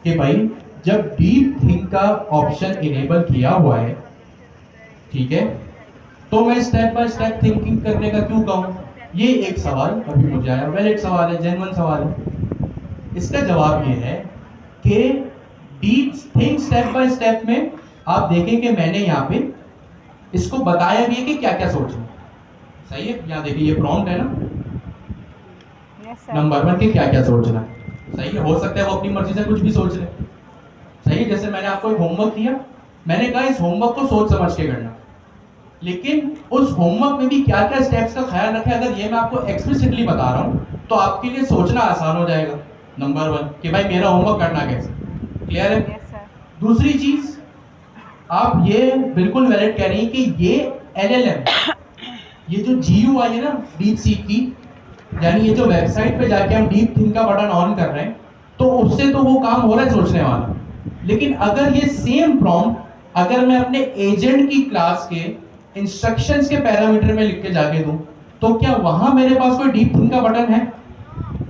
कि भाई जब डीप थिंक का ऑप्शन इनेबल किया हुआ है, ठीक है, तो मैं स्टेप बाय स्टेप थिंकिंग करने का क्यों कहूँ? ये एक सवाल अभी मुझे आया, वैलिड सवाल है, जेन्युइन सवाल है। इसका जवाब ये है कि deep think step by step में आप देखें कि मैंने यहाँ पे इसको बताया भी है कि क्या क्या सोचना। सही है, यहाँ देखिए ये प्रॉम्प्ट है ना, यस सर। नंबर 1 के क्या क्या सोचना। सही है, हो सकता है वो अपनी मर्जी से कुछ भी सोच ले। सही है, जैसे मैंने आपको एक होमवर्क दिया, मैंने कहा इस होमवर्क को सोच समझ के करना, लेकिन उस होमवर्क में भी क्या क्या स्टेप्स का ख्याल रखें, अगर ये मैं आपको एक्सप्लिसिटली बता रहा हूँ तो आपके लिए सोचना आसान हो जाएगा। नंबर 1 कि भाई मेरा होमवर्क करना कैसे। क्लियर है? Yes sir. दूसरी चीज, आप ये बिल्कुल वैलिड कह रही हैं कि ये LLM, ये जो GUI है ना डीप सीक की, यानी ये जो वेबसाइट पे जाके हम डीप थिंक का बटन ऑन कर रहे हैं, तो उससे तो वो काम हो रहा है सोचने वाला। लेकिन अगर ये सेम प्रॉम्प्ट अगर मैं अपने एजेंट की क्लास के इंस्ट्रक्शंस के पैरामीटर में लिख के जाके दूं, तो क्या वहां मेरे पास कोई डीप थिंक का बटन है?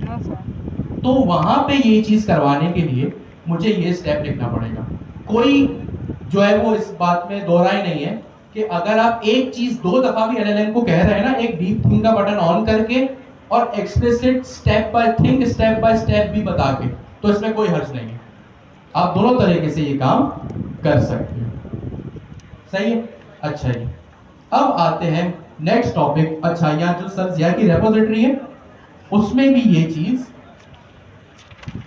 No sir. तो वहां पे ये चीज करवाने के लिए मुझे ये स्टेप लिखना पड़ेगा। कोई जो है वो इस बात में दो राय नहीं है कि अगर आप एक चीज 2 दफा भी LLM को कह रहे हैं ना, एक डीप थिंक का बटन ऑन करके और एक्सप्लिसिट स्टेप बाय स्टेप भी बता के, तो इसमें कोई हर्ज नहीं है। आप दोनों तरीके से ये काम कर सकते हैं। सही है? अच्छा जी, अब आते हैं नेक्स्ट टॉपिक। अच्छा, यहाँ जो सर जिया की रेपोजिटरी है उसमें भी ये चीज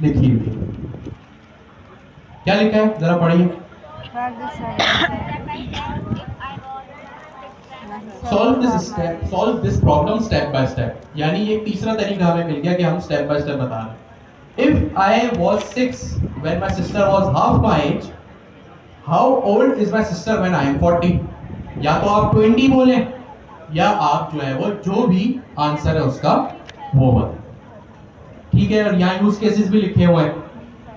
लिखी हुई है। क्या लिखा है जरा पढ़िए। Solve this problem step by step, यानी ये तीसरा तरीका हमें मिल गया कि हम स्टेप बाय स्टेप बता रहे हैं। If I was 6 when my sister was half my age, how old is my sister when I am 40? या तो आप 20 बोले या आप जो है वो जो भी आंसर है उसका वो बताएं। ठीक है, और यहाँ यूज केसेस भी लिखे हुए हैं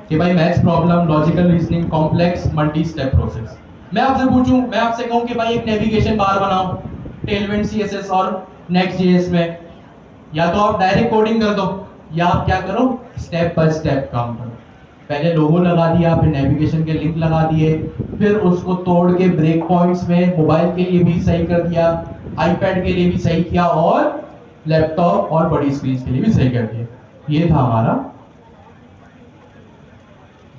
कि भाई maths problem, logical reasoning, complex, multi step process. मैं आपसे पूछूं, मैं आपसे कहूं कि भाई एक नेविगेशन बार बनाओ टेलविंड CSS और Next.js में, या तो आप डायरेक्ट कोडिंग कर दो या आप क्या करो स्टेप बाय स्टेप काम करो। पहले लोगो लगा दिया, फिर नेविगेशन के लिंक लगा दिए, फिर उसको तोड़ के ब्रेक पॉइंट्स में मोबाइल के लिए भी सही कर दिया, आईपैड के लिए भी सही किया और लैपटॉप और बड़ी स्क्रीन के लिए भी सही कर दिया। ये था हमारा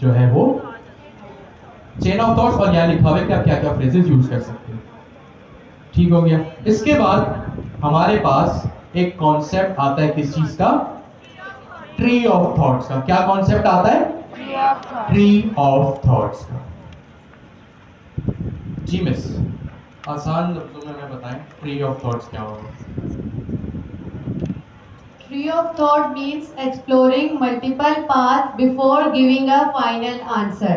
जो है वो चेन ऑफ थॉट्स, और यहाँ लिखा हुआ है कि आप क्या क्या फ्रेजेस यूज कर सकते हैं। ठीक हो गया। इसके बाद हमारे पास एक कॉन्सेप्ट आता है किस चीज का? ट्री ऑफ थॉट्स का। क्या कॉन्सेप्ट आता है? ट्री ऑफ थॉट्स का। जी मिस, आसान लफ्जों में हमें बताएं ट्री ऑफ थॉट्स क्या होगा? Tree of thought means exploring multiple paths before giving a final answer.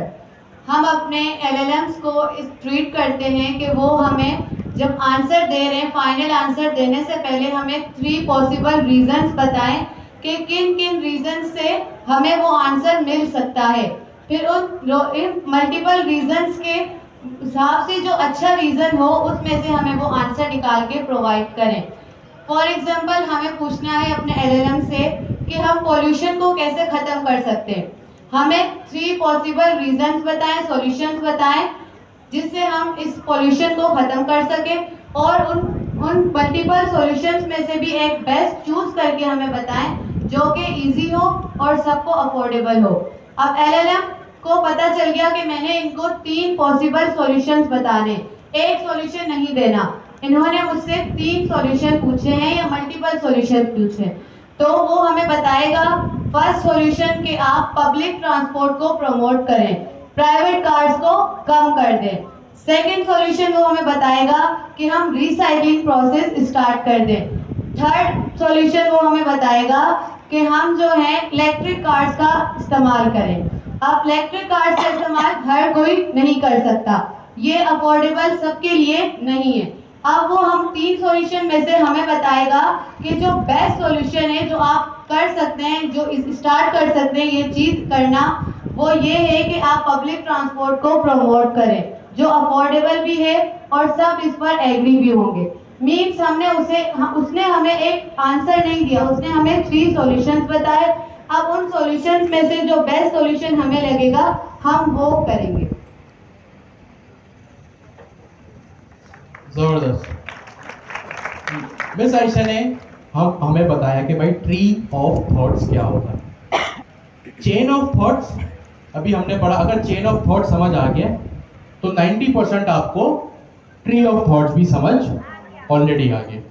हम अपने LLMs को इस ट्रीट करते हैं कि वो हमें जब आंसर दे रहे हैं, फाइनल आंसर देने से पहले हमें 3 पॉसिबल रीजंस बताएं कि किन किन रीजन से हमें वो आंसर मिल सकता है। फिर उन मल्टीपल रीजंस के हिसाब से जो अच्छा रीजन हो उसमें से हमें वो आंसर निकाल के प्रोवाइड करें। फॉर एग्जाम्पल, हमें पूछना है अपने LLM से कि हम पोल्यूशन को कैसे ख़त्म कर सकते हैं। हमें 3 पॉसिबल रीजंस बताएं, सॉल्यूशंस बताएं जिससे हम इस पोल्यूशन को ख़त्म कर सकें, और उन मल्टीपल सॉल्यूशंस में से भी एक बेस्ट चूज करके हमें बताएं जो कि इजी हो और सबको अफोर्डेबल हो। अब LLM को पता चल गया कि मैंने इनको 3 पॉसिबल सॉल्यूशंस बताने, एक सॉल्यूशन नहीं देना। इन्होंने मुझसे 3 सॉल्यूशन पूछे हैं या मल्टीपल सॉल्यूशन पूछे, तो वो हमें बताएगा फर्स्ट सॉल्यूशन कि आप पब्लिक ट्रांसपोर्ट को प्रमोट करें, प्राइवेट कार्स को कम कर दें। सेकंड सॉल्यूशन वो हमें बताएगा कि हम रिसाइकलिंग प्रोसेस स्टार्ट कर दें। थर्ड सॉल्यूशन वो हमें बताएगा कि हम जो है इलेक्ट्रिक कार्स का इस्तेमाल करें। अब इलेक्ट्रिक कार्स का इस्तेमाल हर कोई नहीं कर सकता, ये अफोर्डेबल सबके लिए नहीं है। अब वो हम 3 सॉल्यूशन में से हमें बताएगा कि जो बेस्ट सॉल्यूशन है, जो आप कर सकते हैं, जो स्टार्ट कर सकते हैं ये चीज़ करना, वो ये है कि आप पब्लिक ट्रांसपोर्ट को प्रमोट करें जो अफोर्डेबल भी है और सब इस पर एग्री भी होंगे। मीन्स उसने हमें एक आंसर नहीं दिया, उसने हमें 3 सॉल्यूशंस बताए। अब उन सॉल्यूशंस में से जो बेस्ट सॉल्यूशन हमें लगेगा हम वो करेंगे। जबरदस्त। मिस आयशा ने हमें बताया कि भाई ट्री ऑफ थॉट्स क्या होता है। चेन ऑफ थॉट्स अभी हमने पढ़ा, अगर चेन ऑफ थॉट समझ आ गया तो 90% आपको ट्री ऑफ थॉट्स भी समझ ऑलरेडी आ गया।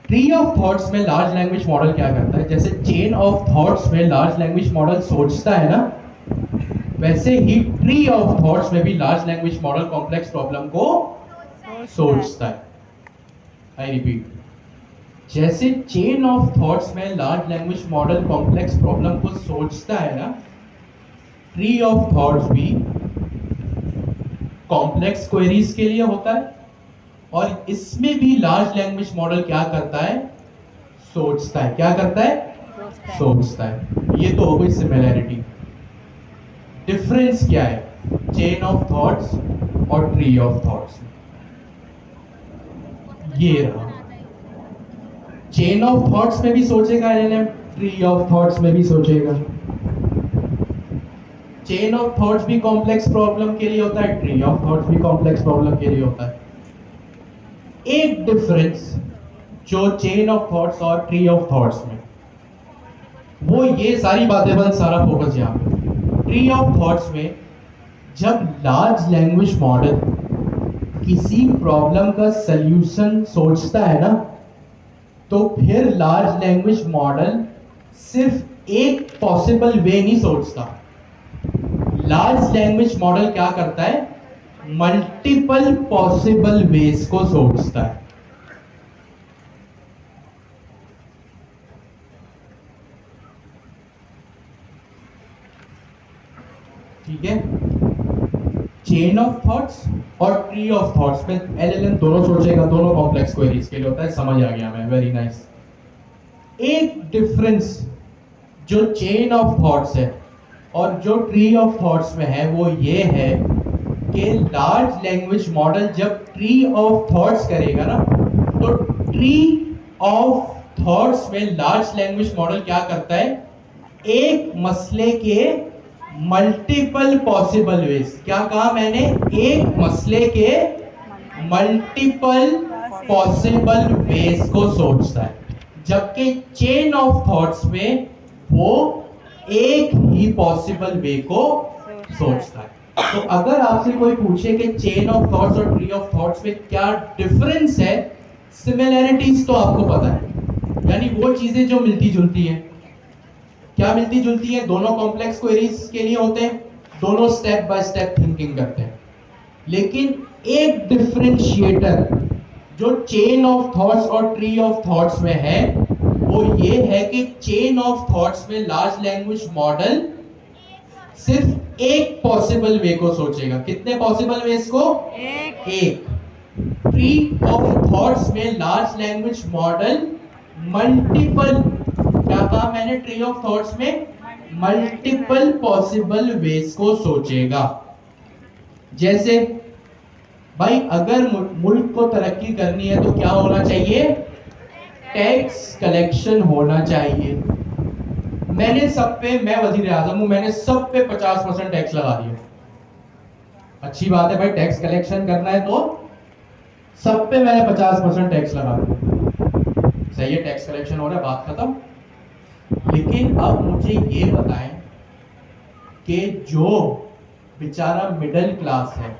ट्री ऑफ थॉट्स में लार्ज लैंग्वेज मॉडल क्या करता है, जैसे चेन ऑफ थॉट्स में लार्ज लैंग्वेज मॉडल सोचता है ना, वैसे ही ट्री ऑफ थॉट्स में भी large language model complex problem को सोचता है। आई रिपीट, जैसे चेन ऑफ थॉट्स में large language model complex problem को सोचता है ना, ट्री ऑफ थॉट्स भी कॉम्प्लेक्स क्वेरीज के लिए होता है, और इसमें भी लार्ज लैंग्वेज मॉडल क्या करता है, सोचता है। क्या करता है? सोचता है। ये तो हो गई सिमिलैरिटी। डिफरेंस क्या है चेन ऑफ थॉट्स और ट्री ऑफ थॉट्स में? ये रहा, चेन ऑफ थॉट्स में भी सोचेगा एलएलएम, ट्री ऑफ थॉट्स में भी सोचेगा। चेन ऑफ थॉट्स भी कॉम्प्लेक्स प्रॉब्लम के लिए होता है, ट्री ऑफ थॉट्स भी कॉम्प्लेक्स प्रॉब्लम के लिए होता है। एक डिफरेंस जो चेन ऑफ थॉट्स और ट्री ऑफ थॉट्स में, वो ये सारी बातें बंद, सारा फोकस यहाँ पे। ट्री ऑफ थॉट्स में जब लार्ज लैंग्वेज मॉडल किसी प्रॉब्लम का सल्यूशन सोचता है ना, तो फिर लार्ज लैंग्वेज मॉडल सिर्फ एक पॉसिबल वे नहीं सोचता। लार्ज लैंग्वेज मॉडल क्या करता है, मल्टीपल पॉसिबल वेज को सोचता है। ठीक है, चेन ऑफ थॉट्स और ट्री ऑफ थॉट्स में एलएलएम दोनों सोचेगा, दोनों कॉम्प्लेक्स क्वेरीज के लिए होता है। समझ आ गया मैं, वेरी नाइस। एक डिफरेंस जो चेन ऑफ थॉट्स है और जो ट्री ऑफ थॉट्स में है, वो ये है कि लार्ज लैंग्वेज मॉडल जब ट्री ऑफ थॉट्स करेगा ना, तो ट्री ऑफ थॉट्स में लार्ज लैंग्वेज मॉडल क्या करता है, एक मसले के मल्टीपल पॉसिबल वेज। क्या कहा मैंने? एक मसले के मल्टीपल पॉसिबल वेज को सोचता है, जबकि चेन ऑफ थॉट्स में वो एक ही पॉसिबल वे को सोचता है। तो अगर आपसे कोई पूछे कि चेन ऑफ थॉट्स और ट्री ऑफ थॉट्स में क्या डिफरेंस है, सिमिलैरिटीज तो आपको पता है, यानी वो चीजें जो मिलती जुलती हैं। क्या मिलती जुलती है? दोनों कॉम्प्लेक्स क्वेरीज के लिए होते हैं, दोनों स्टेप बाय स्टेप थिंकिंग करते हैं। लेकिन एक डिफरेंशिएटर जो चेन ऑफ थॉट्स और ट्री ऑफ थॉट्स में है, वो ये है कि चेन ऑफ थॉट्स में लार्ज लैंग्वेज मॉडल सिर्फ एक पॉसिबल वे को सोचेगा। कितने पॉसिबल वेज को? एक। ट्री ऑफ थॉट्स में लार्ज लैंग्वेज मॉडल मल्टीपल, क्या कहा मैंने, ट्री ऑफ थॉट्स में मल्टीपल पॉसिबल वेज को सोचेगा। जैसे भाई, अगर मुल्क को तरक्की करनी है तो क्या होना चाहिए? टैक्स कलेक्शन होना चाहिए। मैंने सब पे, मैं वजीर आजम हूं, मैंने सब पे 50% टैक्स लगा दिया। अच्छी बात है भाई, टैक्स कलेक्शन करना है तो सब पे मैंने 50% टैक्स लगा दिया। सही है, टैक्स कलेक्शन हो रहा है, बात खत्म। लेकिन अब मुझे ये बताएं कि जो बेचारा मिडिल क्लास है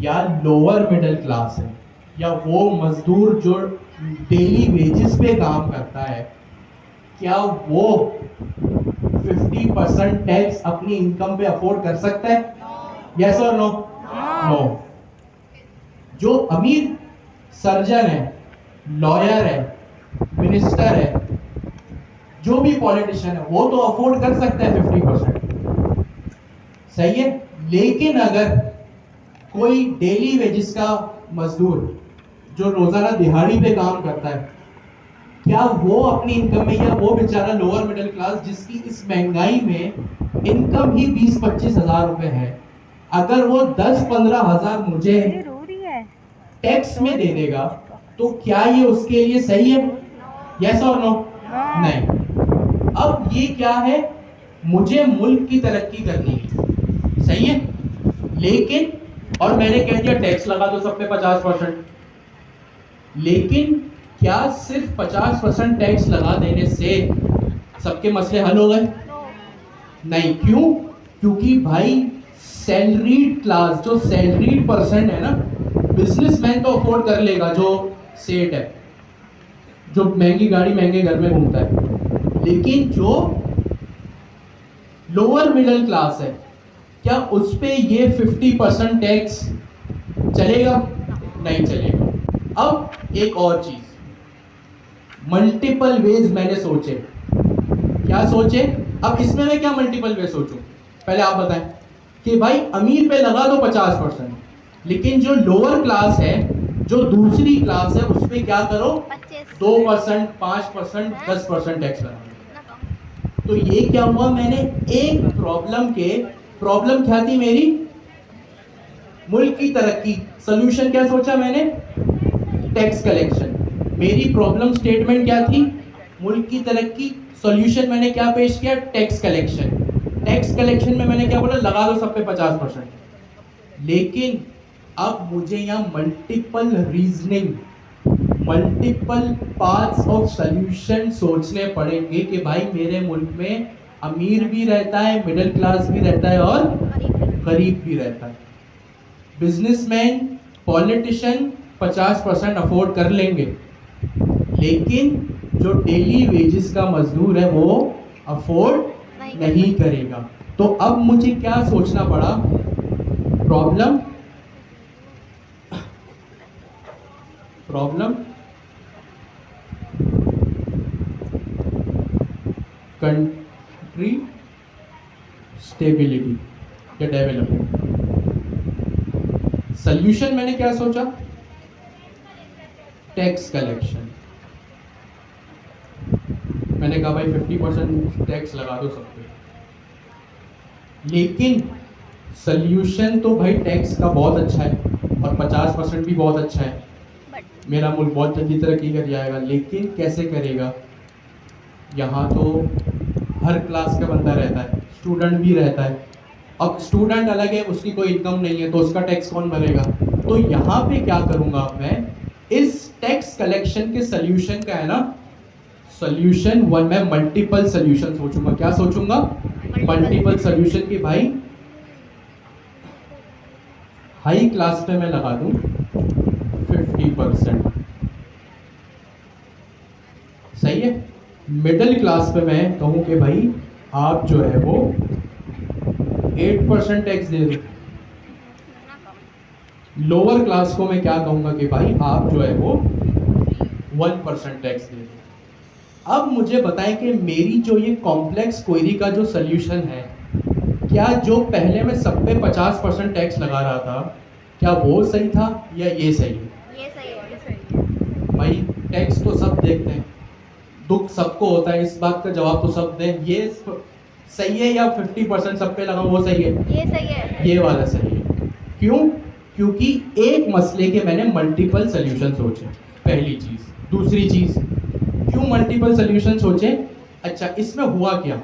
या लोअर मिडिल क्लास है, या वो मजदूर जो डेली वेजेस पे काम करता है, क्या वो 50% टैक्स अपनी इनकम पे अफोर्ड कर सकता है? यस और नो? नो। जो अमीर सर्जन है, लॉयर है, मिनिस्टर है, जो भी पॉलिटिशियन है, वो तो अफोर्ड कर सकता है 50%। सही है। लेकिन अगर कोई डेली वेजेस का मजदूर जो रोजाना दिहाड़ी पे काम करता है, क्या वो अपनी इनकम में, या वो बेचारा लोअर मिडिल क्लास जिसकी इस महंगाई में इनकम ही 20-25 हजार रुपए है, अगर वो 10-15 हजार मुझे टैक्स में दे देगा, तो क्या ये उसके लिए सही है? यस और नो? नहीं। अब ये क्या है, मुझे मुल्क की तरक्की करनी है, सही है, लेकिन, और मैंने कह दिया टैक्स लगा दो सब पे 50%, लेकिन क्या सिर्फ 50% टैक्स लगा देने से सबके मसले हल हो गए? नहीं, क्यों? क्योंकि भाई सैलरीड क्लास, जो सैलरीड पर्सन है ना, बिजनेसमैन तो अफोर्ड कर लेगा, जो सेठ है, जो महंगी गाड़ी महंगे घर में घूमता है, लेकिन जो लोअर मिडिल क्लास है, क्या उस पे ये 50% टैक्स चलेगा? नहीं चलेगा। अब एक और चीज, मल्टीपल वेज मैंने सोचे। क्या सोचे? अब इसमें मैं क्या मल्टीपल वे सोचूं? पहले आप बताएं कि भाई अमीर पे लगा दो 50%, लेकिन जो लोअर क्लास है, जो दूसरी क्लास है, उस पे क्या करो? 2%, 5%, 10% टैक्स लगा। तो ये क्या हुआ? मैंने एक प्रॉब्लम क्या थी मेरी? मुल्क की तरक्की। सोल्यूशन क्या सोचा मैंने? Tax collection. मेरी प्रॉब्लम स्टेटमेंट क्या थी? मुल्क की तरक्की। सॉल्यूशन मैंने क्या पेश किया? Tax collection. टैक्स कलेक्शन में मैंने क्या बोला? लगा दो सब पे 50%। लेकिन अब मुझे यहाँ multiple reasoning, multiple paths of solution सोचने पड़ेंगे कि भाई मेरे मुल्क में अमीर भी रहता है, मिडिल क्लास भी रहता है और गरीब भी रहता है। बिजनेसमैन, पॉलिटिशियन 50% अफोर्ड कर लेंगे, लेकिन जो डेली वेजेस का मजदूर है वो अफोर्ड नहीं करेगा। तो अब मुझे क्या सोचना पड़ा? प्रॉब्लम कंट्री स्टेबिलिटी या डेवलपमेंट। सॉल्यूशन मैंने क्या सोचा? Tax collection. मैंने कहा भाई 50% टैक्स लगा दो सब पे, लेकिन सॉल्यूशन तो भाई टैक्स का बहुत अच्छा है और 50% भी बहुत अच्छा है, मेरा मुल्क बहुत जल्दी तरक्की कर जाएगा, लेकिन कैसे करेगा? यहाँ तो हर क्लास का बंदा रहता है, स्टूडेंट भी रहता है। अब स्टूडेंट अलग है, उसकी कोई इनकम नहीं है, तो उसका टैक्स कौन भरेगा? तो यहाँ पे क्या करूँगा मैं? इस टैक्स कलेक्शन के सॉल्यूशन का है ना, सॉल्यूशन वन, मैं मल्टीपल सॉल्यूशन सोचूंगा। क्या सोचूंगा? मल्टीपल सॉल्यूशन की भाई हाई क्लास पे मैं लगा दूं 50%, सही है। मिडिल क्लास पे मैं कहूं कि भाई आप जो है वो 8% टैक्स दे दो। लोअर क्लास को मैं क्या कहूंगा कि भाई आप जो है वो 1% टैक्स दे दो। अब मुझे बताएं कि मेरी जो ये कॉम्प्लेक्स क्वेरी का जो सॉल्यूशन है, क्या जो पहले मैं सब पे 50% टैक्स लगा रहा था, क्या वो सही था या ये सही है? ये सही है। भाई टैक्स तो सब देखते हैं, दुख सबको होता है, इस बात का जवाब तो सब दें। ये सही है या 50% सब पे लगा वो सही है? ये सही है। ये वाला सही है। क्यों? क्योंकि एक मसले के मैंने मल्टीपल सॉल्यूशन सोचे, पहली चीज। दूसरी चीज, क्यों मल्टीपल सॉल्यूशन सोचे? अच्छा, इसमें हुआ क्या?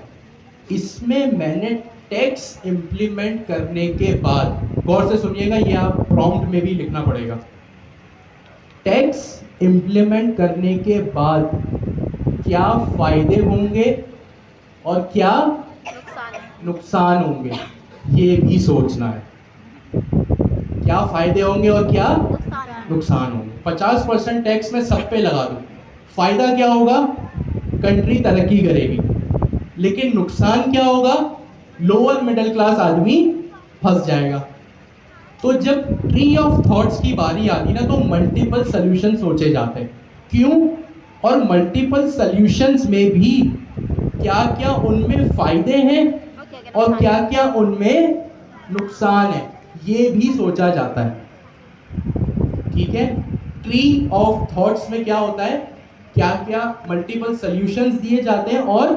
इसमें मैंने टैक्स इंप्लीमेंट करने के बाद, गौर से सुनिएगा, ये आप प्रॉम्प्ट में भी लिखना पड़ेगा। टैक्स इंप्लीमेंट करने के बाद क्या फायदे होंगे और क्या नुकसान होंगे, ये भी सोचना है। क्या फायदे होंगे और क्या नुकसान होंगे। 50% टैक्स में सब पे लगा दूं, फायदा क्या होगा? कंट्री तरक्की करेगी, लेकिन नुकसान क्या होगा? लोअर मिडिल क्लास आदमी फंस जाएगा। तो जब ट्री ऑफ थॉट्स की बारी आती ना, तो मल्टीपल सॉल्यूशन सोचे जाते हैं। क्यों? और मल्टीपल सॉल्यूशंस में भी क्या क्या उनमें फायदे हैं और क्या क्या उनमें नुकसान है, ये भी सोचा जाता है। ठीक है, ट्री ऑफ थॉट्स में क्या होता है? क्या क्या मल्टीपल सॉल्यूशंस दिए जाते हैं और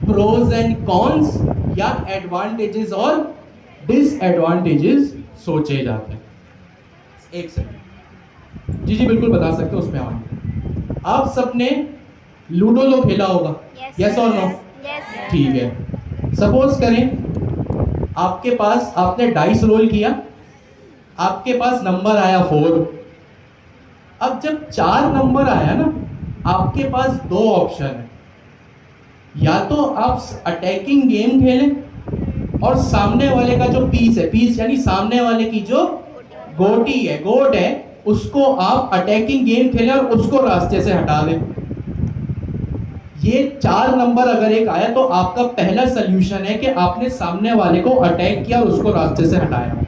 प्रोज एंड कॉन्स या एडवांटेजेस और डिसएडवांटेजेस सोचे जाते हैं। एक सेकंड, जी बिल्कुल बता सकते हो, उसमें आवाज। आप सबने लूडो लो खेला होगा, यस और नो? ठीक है। सपोज करें आपके पास, आपने डाइस रोल किया, आपके पास नंबर आया 4। अब जब 4 नंबर आया ना, आपके पास 2 ऑप्शन है। या तो आप अटैकिंग गेम खेलें और सामने वाले का जो पीस है, पीस यानी सामने वाले की जो गोटी है, गोट है, उसको आप अटैकिंग गेम खेलें और उसको रास्ते से हटा दें। ये 4 नंबर अगर एक आया तो आपका पहला सोल्यूशन है कि आपने सामने वाले को अटैक किया और उसको रास्ते से हटाया।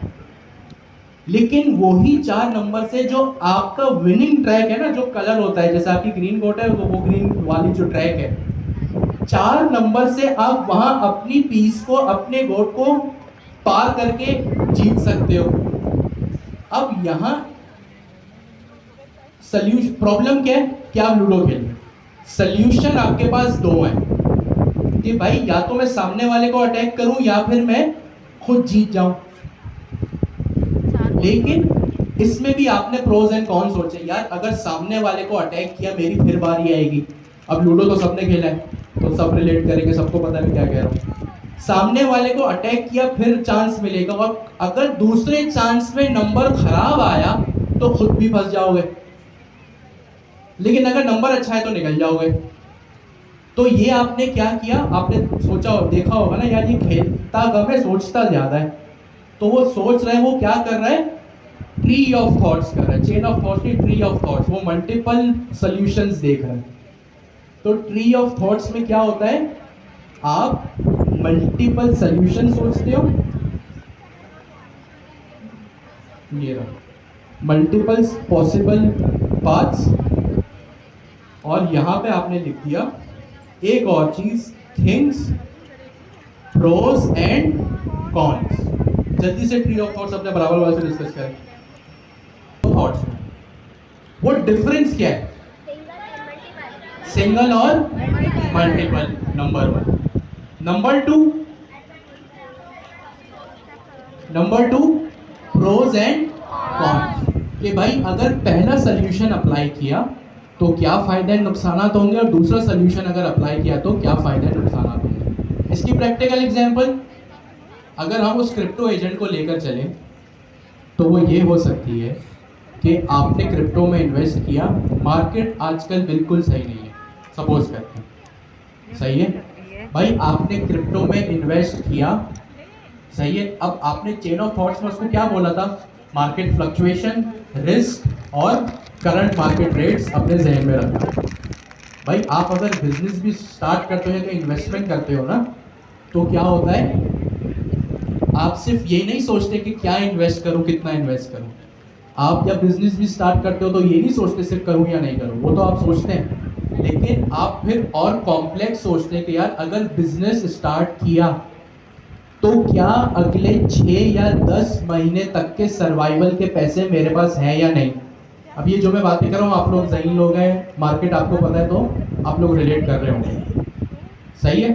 लेकिन वही 4 नंबर से जो आपका विनिंग ट्रैक है ना, जो कलर होता है, जैसे आपकी ग्रीन गोट है तो वो ग्रीन वाली जो ट्रैक है, 4 नंबर से आप वहां अपनी पीस को, अपने गोट को पार करके जीत सकते हो। अब यहां सॉल्यूशन, प्रॉब्लम क्या है कि आप लूडो खेल रहे, सॉल्यूशन आपके पास 2 है कि भाई या तो मैं सामने वाले को अटैक करूं या फिर मैं खुद जीत जाऊं। लेकिन इसमें भी आपने प्रोज एंड कॉन सोचे। यार अगर सामने वाले को अटैक किया, मेरी फिर बारी आएगी। अब लूडो तो सबने खेला है तो सब रिलेट करेंगे, सबको पता है क्या कह रहा हूं। सामने वाले को अटैक किया, फिर चांस मिलेगा, और अगर दूसरे चांस में नंबर खराब आया तो खुद भी फंस जाओगे, लेकिन अगर नंबर अच्छा है तो निकल जाओगे। तो ये आपने क्या किया, आपने सोचा और देखा होगा ना, यार ये खेलता कम है, सोचता ज्यादा है। तो वो सोच रहा है, वो क्या कर रहा है, ट्री ऑफ थॉट्स कर रहा है, चेन ऑफ थॉट्स की ट्री ऑफ थॉट्स, वो मल्टीपल सॉल्यूशंस देख रहा है। तो ट्री ऑफ थॉट्स में क्या होता है, आप मल्टीपल सॉल्यूशन सोचते हो, ये रहा मल्टीपल पॉसिबल पाथ्स, और यहां पे आपने लिख दिया एक और चीज, थिंग्स, प्रोस एंड कॉन्स। जल्दी से ट्री ऑफ थॉट्स अपने बराबर वाले से डिस्कस करें। थॉट्स में वो डिफरेंस क्या है, सिंगल और multiple, number 1। Number 2 pros and cons, कि भाई अगर पहला सोल्यूशन अप्लाई किया तो क्या फायदे नुकसान होंगे, और दूसरा सोल्यूशन अगर अप्लाई किया तो क्या फायदे नुकसान होंगे। इसकी प्रैक्टिकल एग्जांपल अगर हम उस क्रिप्टो एजेंट को लेकर चले तो वो ये हो सकती है कि आपने क्रिप्टो में इन्वेस्ट किया, मार्केट आजकल बिल्कुल सही नहीं है, सपोज करते हैं, सही है भाई, आपने क्रिप्टो में इन्वेस्ट किया, सही है। अब आपने चेन ऑफ थॉट्स में उसको क्या बोला था, मार्केट फ्लक्चुएशन, रिस्क और करंट मार्केट रेट्स अपने जहन में रखना। भाई आप अगर बिजनेस भी स्टार्ट करते हो, तो इन्वेस्टमेंट करते हो ना, तो क्या होता है, आप सिर्फ ये नहीं सोचते कि क्या इन्वेस्ट करूं, कितना इन्वेस्ट करूं। आप जब बिजनेस भी स्टार्ट करते हो तो ये नहीं सोचते सिर्फ करूं या नहीं करूं, वो तो आप सोचते हैं, लेकिन आप फिर और कॉम्प्लेक्स सोचते हैं कि यार अगर बिजनेस स्टार्ट किया तो क्या अगले 6 या 10 महीने तक के सर्वाइवल के पैसे मेरे पास हैं या नहीं। अब ये जो मैं बातें कर रहा हूँ, आप लोग ज़हीन लोग हैं, मार्केट आपको पता है, तो आप लोग रिलेट कर रहे होंगे, सही है।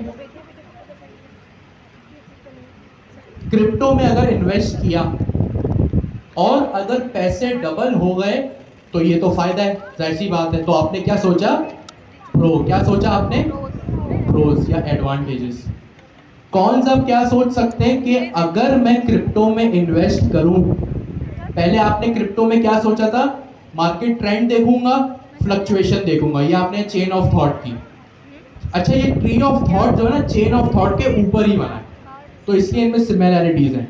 क्रिप्टो में अगर इन्वेस्ट किया और अगर पैसे डबल हो गए तो ये तो फायदा है, जाहिर सी बात है। तो आपने क्या सोचा, क्या सोचा आपने, प्रोज या एडवांटेजेस। कौन सा क्या सोच सकते हैं कि अगर मैं क्रिप्टो में इन्वेस्ट करूं, पहले आपने क्रिप्टो में क्या सोचा था, मार्केट ट्रेंड देखूंगा, फ्लक्चुएशन देखूंगा, ये आपने चेन ऑफ थॉट की। अच्छा, ये ट्री ऑफ थॉट जो है ना, चेन ऑफ थॉट के ऊपर ही बना है, तो इसलिए इनमें सिमिलैरिटीज हैं।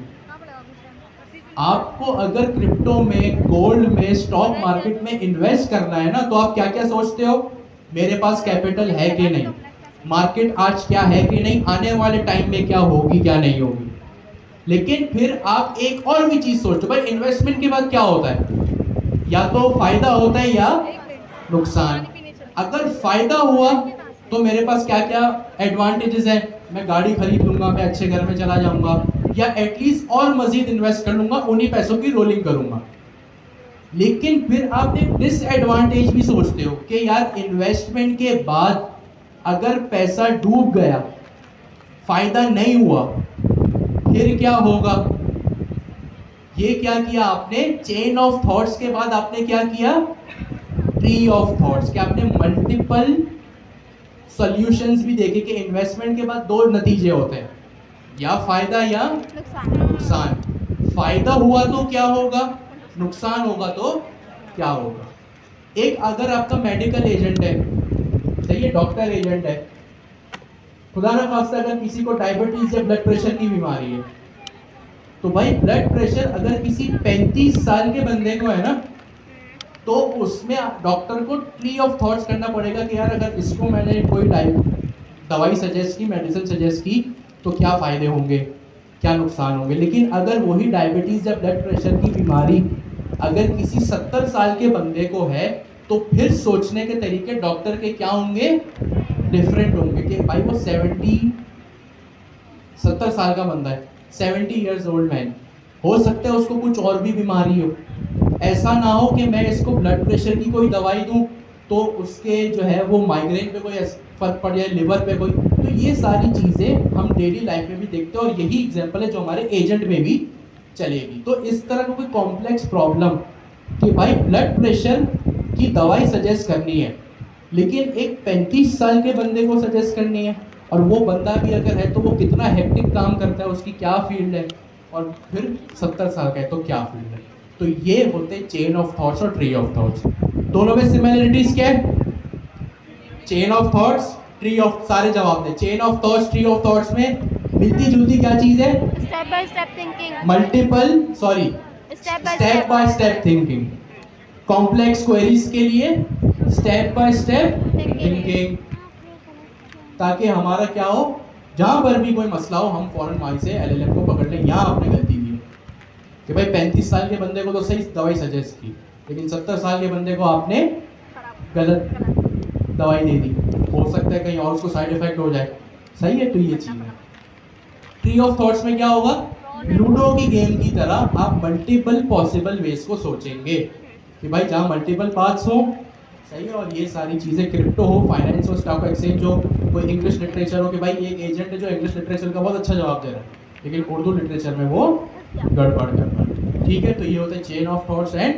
आपको अगर क्रिप्टो में, गोल्ड में, स्टॉक मार्केट में इन्वेस्ट करना है ना, तो आप क्या क्या सोचते हो, मेरे पास कैपिटल है कि नहीं, मार्केट आज क्या है कि नहीं, आने वाले टाइम में क्या होगी क्या नहीं होगी। लेकिन फिर आप एक और भी चीज सोचो, भाई इन्वेस्टमेंट के बाद क्या होता है, या तो फायदा होता है या नुकसान। अगर फायदा हुआ तो मेरे पास क्या क्या एडवांटेजेस हैं, मैं गाड़ी खरीद लूंगा, मैं अच्छे घर में चला जाऊंगा, या एटलीस्ट और मजीद इन्वेस्ट कर लूंगा, उन्हीं पैसों की रोलिंग करूंगा। लेकिन फिर आप एक डिसएडवांटेज भी सोचते हो कि यार इन्वेस्टमेंट के बाद अगर पैसा डूब गया, फायदा नहीं हुआ, फिर क्या होगा। ये क्या किया आपने, चेन ऑफ थॉट्स के बाद आपने क्या किया, ट्री ऑफ थॉट्स, कि आपने मल्टीपल सॉल्यूशंस भी देखे कि इन्वेस्टमेंट के बाद 2 नतीजे होते हैं, या फायदा या नुकसान। फायदा हुआ तो क्या होगा, नुकसान होगा तो क्या होगा। एक अगर आपका मेडिकल एजेंट है, सही है, डॉक्टर एजेंट है, खुदा ना खास्ता अगर किसी को डायबिटीज या ब्लड प्रेशर की बीमारी है, तो भाई ब्लड प्रेशर अगर किसी 35 साल के बंदे को है ना, तो उसमें डॉक्टर को ट्री ऑफ थॉट्स करना पड़ेगा कि यार अगर इसको मैंने कोई दवाई सजेस्ट की, मेडिसिन सजेस्ट की, तो क्या फ़ायदे होंगे, क्या नुकसान होंगे। लेकिन अगर वही डायबिटीज़ या ब्लड प्रेशर की बीमारी अगर किसी 70 साल के बंदे को है, तो फिर सोचने के तरीके डॉक्टर के क्या होंगे, डिफरेंट होंगे। कि भाई वो 70 साल का बंदा है, 70 ईयर्स ओल्ड मैन, हो सकता है उसको कुछ और भी बीमारी हो। ऐसा ना हो कि मैं इसको ब्लड प्रेशर की कोई दवाई दूं तो उसके जो है वो माइग्रेन पे कोई फर्क पड़ जाए, लिवर पे कोई। तो ये सारी चीज़ें हम डेली लाइफ में भी देखते हैं, और यही एग्जांपल है जो हमारे एजेंट में भी चलेगी। तो इस तरह का कोई कॉम्प्लेक्स प्रॉब्लम कि भाई ब्लड प्रेशर की दवाई सजेस्ट करनी है, लेकिन एक 35 साल के बंदे को सजेस्ट करनी है, और वो बंदा भी अगर है तो वो कितना हेक्टिक काम करता है, उसकी क्या फील्ड है, और फिर 70 साल का है तो क्या फील्ड है। तो ये होते चेन ऑफ थॉट्स और ट्री ऑफ थॉट्स। दोनों में सिमिलरिटीज क्या है? Chain of thoughts, tree of, सारे जवाब दें। Chain of thoughts, tree of thoughts में मिलती जुलती क्या चीज है? Step by step thinking, step by step thinking. Complex queries के लिए स्टेप बाय स्टेप थिंकिंग, ताकि हमारा क्या हो, जहां पर भी कोई मसला हो हम फौरन वहां से एलएलएम को पकड़ लें। यहाँ आपने गलती की कि भाई 35 साल के बंदे को तो सही दवाई सजेस्ट की, लेकिन 70 साल के बंदे को आपने गलत दवाई दे दी, हो सकता है कहीं और उसको साइड इफेक्ट हो जाए। सही है, तो ये चीज़ है। ट्री ऑफ थॉट्स में क्या होगा, लूडो की गेम की तरह आप मल्टीपल पॉसिबल वेज को सोचेंगे कि भाई जहाँ मल्टीपल पाथ्स हो, सही है। और ये सारी चीज़ें क्रिप्टो हो, फाइनेंस हो, स्टॉक एक्सचेंज हो, कोई इंग्लिश लिटरेचर हो कि भाई एक एजेंट है जो इंग्लिश लिटरेचर का बहुत अच्छा जवाब दे रहा है, लेकिन उर्दू लिटरेचर में वो गड़बड़ कर रहा है। ठीक है, तो ये होता है chain of thoughts and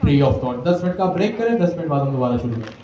tree of thought. 10 minute का ब्रेक करें, 10 मिनट बाद हम दोबारा शुरू करें।